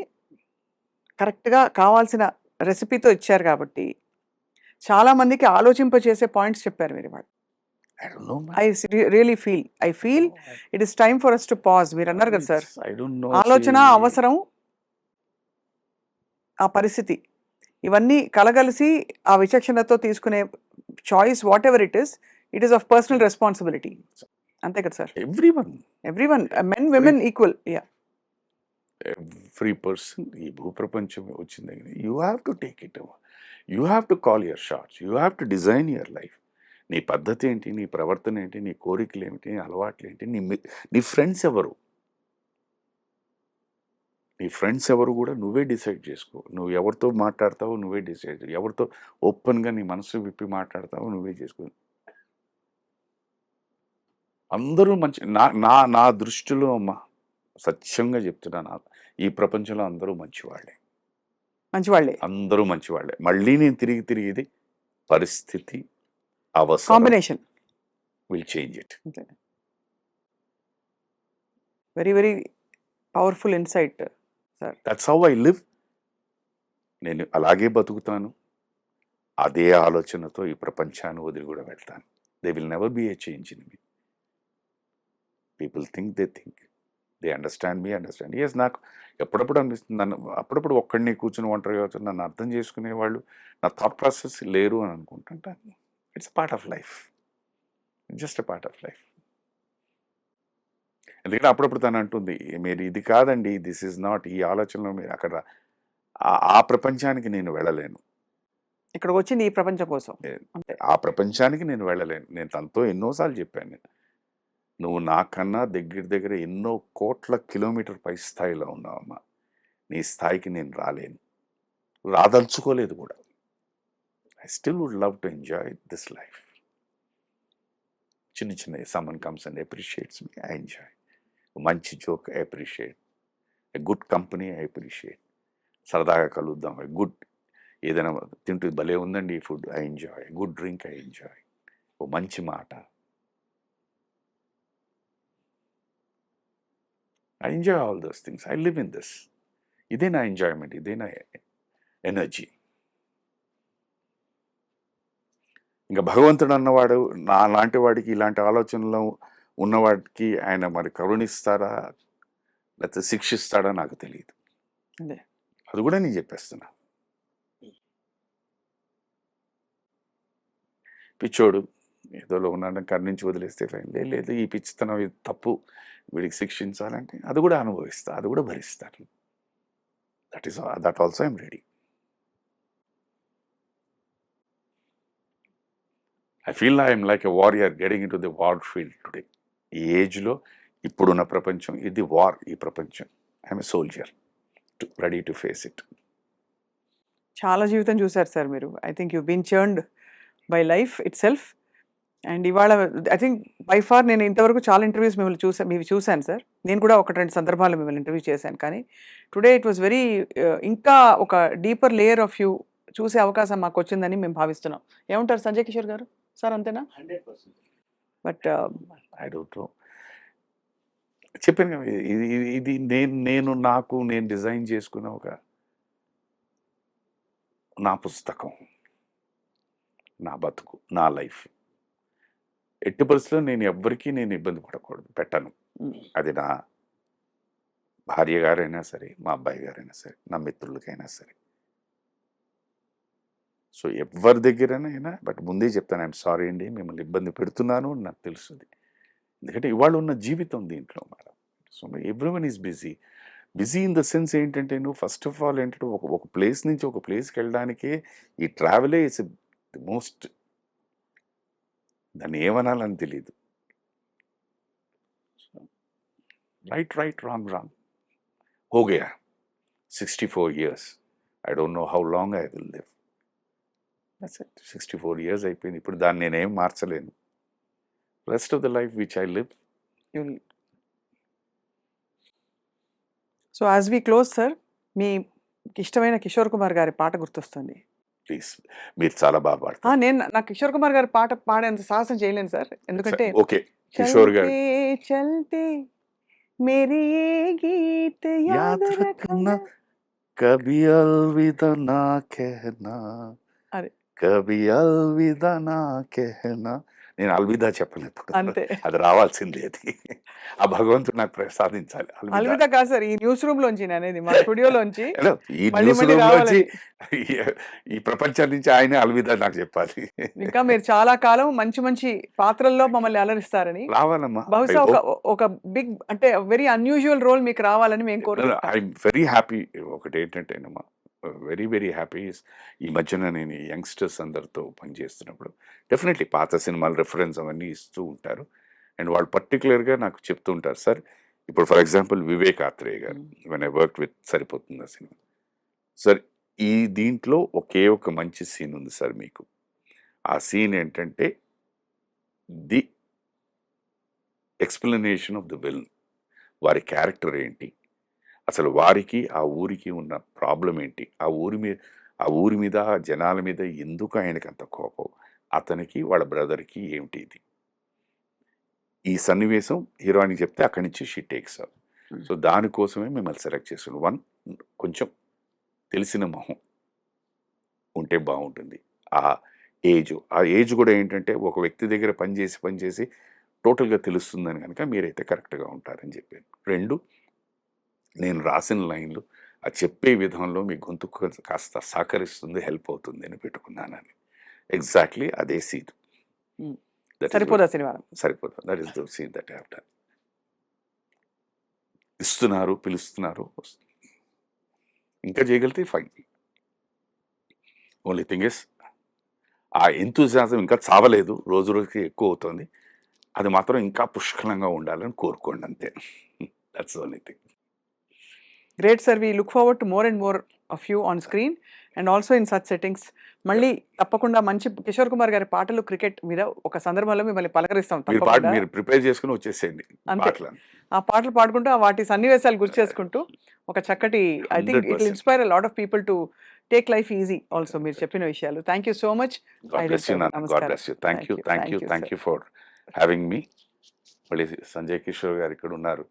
కరెక్ట్గా కావాల్సిన రెసిపీతో ఇచ్చారు కాబట్టి చాలా మందికి ఆలోచింపచేసే పాయింట్స్ చెప్పారు మీరు ఇవాళ. I really feel it is time for us to pause. మీరు అన్నారు కదా సార్, ఆలోచన అవసరం, ఆ పరిస్థితి, ఇవన్నీ కలగలిసి ఆ విచక్షణతో తీసుకునే choice what ever it is of personal responsibility. అంతే కదా sir? Everyone men women equal. Every person ఈ భూప్రపంచం వచ్చింది, you have to take it, you have to call your shots, you have to design your life. నీ పద్ధతి ఏంటి, నీ ప్రవర్తన ఏంటి, నీ కోరికలు ఏమిటి, నీ అలవాట్లు ఏంటి, నీ ఫ్రెండ్స్ ఎవరు, నీ ఫ్రెండ్స్ ఎవరు కూడా నువ్వే డిసైడ్ చేసుకో. నువ్వు ఎవరితో మాట్లాడతావో నువ్వే డిసైడ్, ఎవరితో ఓపెన్గా నీ మనసు విప్పి మాట్లాడతావో నువ్వే చేసుకో. అందరూ మంచి నా నా నా దృష్టిలో అమ్మ, సత్యంగా చెప్తున్నాను, ఈ ప్రపంచంలో అందరూ మంచివాళ్ళే, మంచివాళ్ళే, అందరూ మంచివాళ్ళే. మళ్ళీ నేను తిరిగి ఇది పరిస్థితి, అవసరం combination. Will change it. Very very powerful insight sir. That's how I live. నేను అలాగే బతుకుతాను, అదే ఆలోచనతో ఈ ప్రపంచాన్ని వదిలి కూడా వెళ్తాను. They will never be a change in me. People think, they understand me, yes. నాకు ఎప్పుడప్పుడు అనిపిస్తుంది, నన్ను అప్పుడప్పుడు ఒక్కడిని కూర్చుని ఒంటరిగా కూర్చొని నన్ను అర్థం చేసుకునేవాళ్ళు, నా థాట్ ప్రాసెస్ లేరు అని అనుకుంటుంటాను. It's part of life, just a part of life. ఎందుకంటే అప్పుడప్పుడు తను అంటుంది, మీరు ఇది కాదండి, దిస్ ఈజ్ నాట్, ఈ ఆలోచనలో మీరు అక్కడ ఆ ప్రపంచానికి నేను వెళ్ళలేను, ఇక్కడికి వచ్చింది ఈ ప్రపంచం కోసం. అంతే. ఆ ప్రపంచానికి నేను వెళ్ళలేను. నేను తనతో ఎన్నోసార్లు చెప్పాను, నువ్వు నాకన్నా దగ్గర ఎన్నో కోట్ల కిలోమీటర్ పై స్థాయిలో ఉన్నావమ్మా, నీ స్థాయికి నేను రాలేను, రాదలుచుకోలేదు కూడా. I still would love to enjoy this life. చిన్న someone comes and appreciates me, I enjoy. మంచి joke I appreciate, a good company I appreciate, సరదాగా కలుద్దాం, ఎ గుడ్ ఏదైనా తింటూ భలే ఉందండి ఈ food, I enjoy, good drink I enjoy, ఓ మంచి మాట I enjoy, all those things, I live in this. ఇదే నా ఎంజాయ్మెంట్, ఇదే నా ఎనర్జీ. ఇంకా భగవంతుడు అన్నవాడు నా లాంటి వాడికి, ఇలాంటి ఆలోచనలో ఉన్నవాడికి ఆయన మరి కరుణిస్తారా లేకపోతే శిక్షిస్తాడా నాకు తెలియదు. అదే. అది కూడా నేను చెప్పేస్తున్నా. పిచ్చోడు ఏదోలో ఉన్నాడని కరుణించి వదిలేస్తే ఫైన్, లేదు ఈ పిచ్చితనం ఇది తప్పు, వీడికి శిక్షించాలంటే అది కూడా అనుభవిస్తా, అది కూడా భరిస్తాను. That also I'm ready. I feel I'm like a warrior getting in to the war field today. ఈ ఏజ్లో ఇప్పుడున్న ప్రపంచం ఇది వార్, ఈ ప్రపంచం. I'm a soldier ready to face it. చాలా జీవితం చూశారు సార్ మీరు. I think you been churned by life itself. And ఇవాళ ఐ థింక్ బై ఫార్ నేను ఇంతవరకు చాలా ఇంటర్వ్యూస్ మీవి చూశాను సార్. నేను కూడా 1-2 సందర్భాల్లో మిమ్మల్ని ఇంటర్వ్యూ చేశాను. కానీ టుడే ఇట్ వాస్ వెరీ ఇంకా ఒక డీపర్ లేయర్ ఆఫ్ యూ చూసే అవకాశం మాకు వచ్చిందని మేము భావిస్తున్నాం. ఏమంటారు సంజయ్ కిషోర్ గారు? సార్ అంతేనా? 100%. బట్ ఐ డోంట్ నో, చెప్పాను కదా, ఇది నేను డిజైన్ చేసుకున్న ఒక నా పుస్తకం, నా బతుకు, నా లైఫ్. ఎట్టి పరిస్థితుల్లో నేను ఎవ్వరికీ ఇబ్బంది పెట్టను. అది నా భార్య గారైనా సరే, మా అబ్బాయి గారైనా సరే, నా మిత్రులకైనా సరే. సో ఎవరి దగ్గరైనా బట్ ముందే చెప్తాను, ఐఎమ్ సారీ అండి, మిమ్మల్ని ఇబ్బంది పెడుతున్నాను నాకు తెలుస్తుంది. ఎందుకంటే ఇవాళ ఉన్న జీవితం దీంట్లో madam. So everyone is busy in the sense ఏంటంటే, నువ్వు ఫస్ట్ ఆఫ్ ఆల్ ఏంటంటే ఒక ప్లేస్ నుంచి ఒక ప్లేస్కి వెళ్ళడానికే ఈ ట్రావెలే ఇస్ ది మోస్ట్, దాన్ని ఏమనాలని తెలియదు. రైట్ రాంగ్ హో గయా. 64 years. I don't know how long I will live. 64 years అయిపోయింది. ఇప్పుడు దాన్ని నేనేం మార్చలేను. Rest of the life which I live. So as we close sir, మీ ఇష్టమైన కిషోర్ కుమార్ గారి పాట గుర్తొస్తుంది. ప్లీజ్, మీరు చాలా బాగా పాడతారు. నా కిషోర్ కుమార్ గారి పాట పాడేంత సాహసం చేయలేను సార్. ఎందుకంటే ఓకే, కిషోర్ గారు. చల్తే మేరీ ఏ గీత్ యాద్ రఖనా, కభీ అల్విదా నా కెహనా, అదే. కభీ అల్విదా నా కెహనా. నేను అల్విదా చెప్పలేదు, అంతే. అది రావాల్సిందే. అది ఆ భగవంతుడు నాకు ప్రసాదించాలి. అల్విదా కాదు సార్, ఈ న్యూస్ రూమ్ లోంచి అనేది, మా స్టూడియోలోంచి ఈ మళ్ళీ న్యూస్ మళ్ళీ రూమ్ రావాలని. లోంచి ఈ ప్రపంచం నుంచి ఆయనే అల్విదా నాకు చెప్పాలి. ఇంకా మీరు చాలా కాలం మంచి మంచి పాత్రల్లో మమ్మల్ని అలరిస్తారని, రావాలమ్మా. బహుశా ఒక బిగ్ అంటే వెరీ అన్యూజువల్ రోల్ మీకు రావాలని మేము కోరుకుంటున్నాం. I'm very happy. ఒకటి ఏంటంటేనమ్మా, వెరీ వెరీ హ్యాపీ. ఈ మధ్యన నేను యంగ్స్టర్స్ అందరితో పనిచేస్తున్నప్పుడు డెఫినెట్లీ పాత సినిమాలు రెఫరెన్స్ అవన్నీ ఇస్తూ ఉంటారు. అండ్ వాళ్ళు పర్టికులర్గా నాకు చెప్తూ ఉంటారు, సార్ ఇప్పుడు ఫర్ ఎగ్జాంపుల్ వివేక్ ఆత్రేయ గారు, వెన్ ఐ వర్క్ విత్ సరిపోతుంది ఆ సినిమా, సార్ ఈ దీంట్లో ఒకే ఒక మంచి సీన్ ఉంది సార్ మీకు. ఆ సీన్ ఏంటంటే the explanation of the villain, వారి క్యారెక్టర్ ఏంటి, అసలు వారికి ఆ ఊరికి ఉన్న ప్రాబ్లం ఏంటి, ఆ ఊరి మీద ఆ జనాల మీద ఎందుకు ఆయనకి అంత కోపం, అతనికి వాళ్ళ బ్రదర్కి ఏమిటి ఇది, ఈ సన్నివేశం హీరోయిన్కి చెప్తే అక్కడి నుంచి షీ టేక్స్ అప్. సో దానికోసమే మిమ్మల్ని సెలెక్ట్ చేస్తున్నాం. వన్, కొంచెం తెలిసిన మొహం ఉంటే బాగుంటుంది. ఆ ఏజ్ కూడా ఏంటంటే ఒక వ్యక్తి దగ్గర పనిచేసి టోటల్గా తెలుస్తుందని కనుక మీరైతే కరెక్ట్గా ఉంటారని చెప్పాను. రెండు, నేను రాసిన లైన్లు ఆ చెప్పే విధంలో మీ గొంతు కాస్త సహకరిస్తుంది, హెల్ప్ అవుతుంది అని పెట్టుకున్నానని. ఎగ్జాక్ట్లీ అదే సీన్. సరిపోదా సినిమా? సరిపోదు. That is the scene that I have done. ఇస్తున్నారు, పిలుస్తున్నారు, ఇంకా చేయగలిగితే ఫైన్. ఓన్లీ థింగ్ ఇస్ ఆ ఎంతూజియాజం ఇంకా చావలేదు, రోజు రోజుకి ఎక్కువ అవుతుంది. అది మాత్రం ఇంకా పుష్కలంగా ఉండాలని కోరుకోండి, అంతే. That's only thing. Great sir, we look forward to more and more of you on screen and also in such settings. మళ్ళీ తప్పకుండా మంచి కిషోర్ కుమార్ గారి పాటలు, క్రికెట్ మీద ఒక సందర్భంలో మిమ్మల్ని పలకరిస్తాం తప్పకుండా. మీరు ప్రిపేర్ చేసుకుని వచ్చేసేయండి అంతే. పాటలను. ఆ పాటలు పాడుకుంటూ ఆ వాటి సన్నివేశాలు గుర్తు చేసుకుంటూ ఒక చక్కటి, I think it 100%. Inspire a lot of people to take life easy also. మీరు చెప్పిన విషయాలు. Thank you so much. God bless you, Nana. God bless you. Thank you for having me. మళ్ళీ సంజయ్ కిషోర్ గారు ఇక్కడ ఉన్నారు,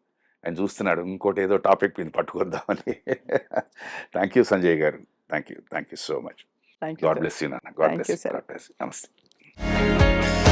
ఆయన చూస్తున్నాడు ఇంకోటి ఏదో టాపిక్ మీద పట్టుకొద్దామని. థ్యాంక్ యూ సంజయ్ గారు. Thank you so much. Thank you. God bless you, Nana. God Thank bless you, you. sir. God bless you. Namaste.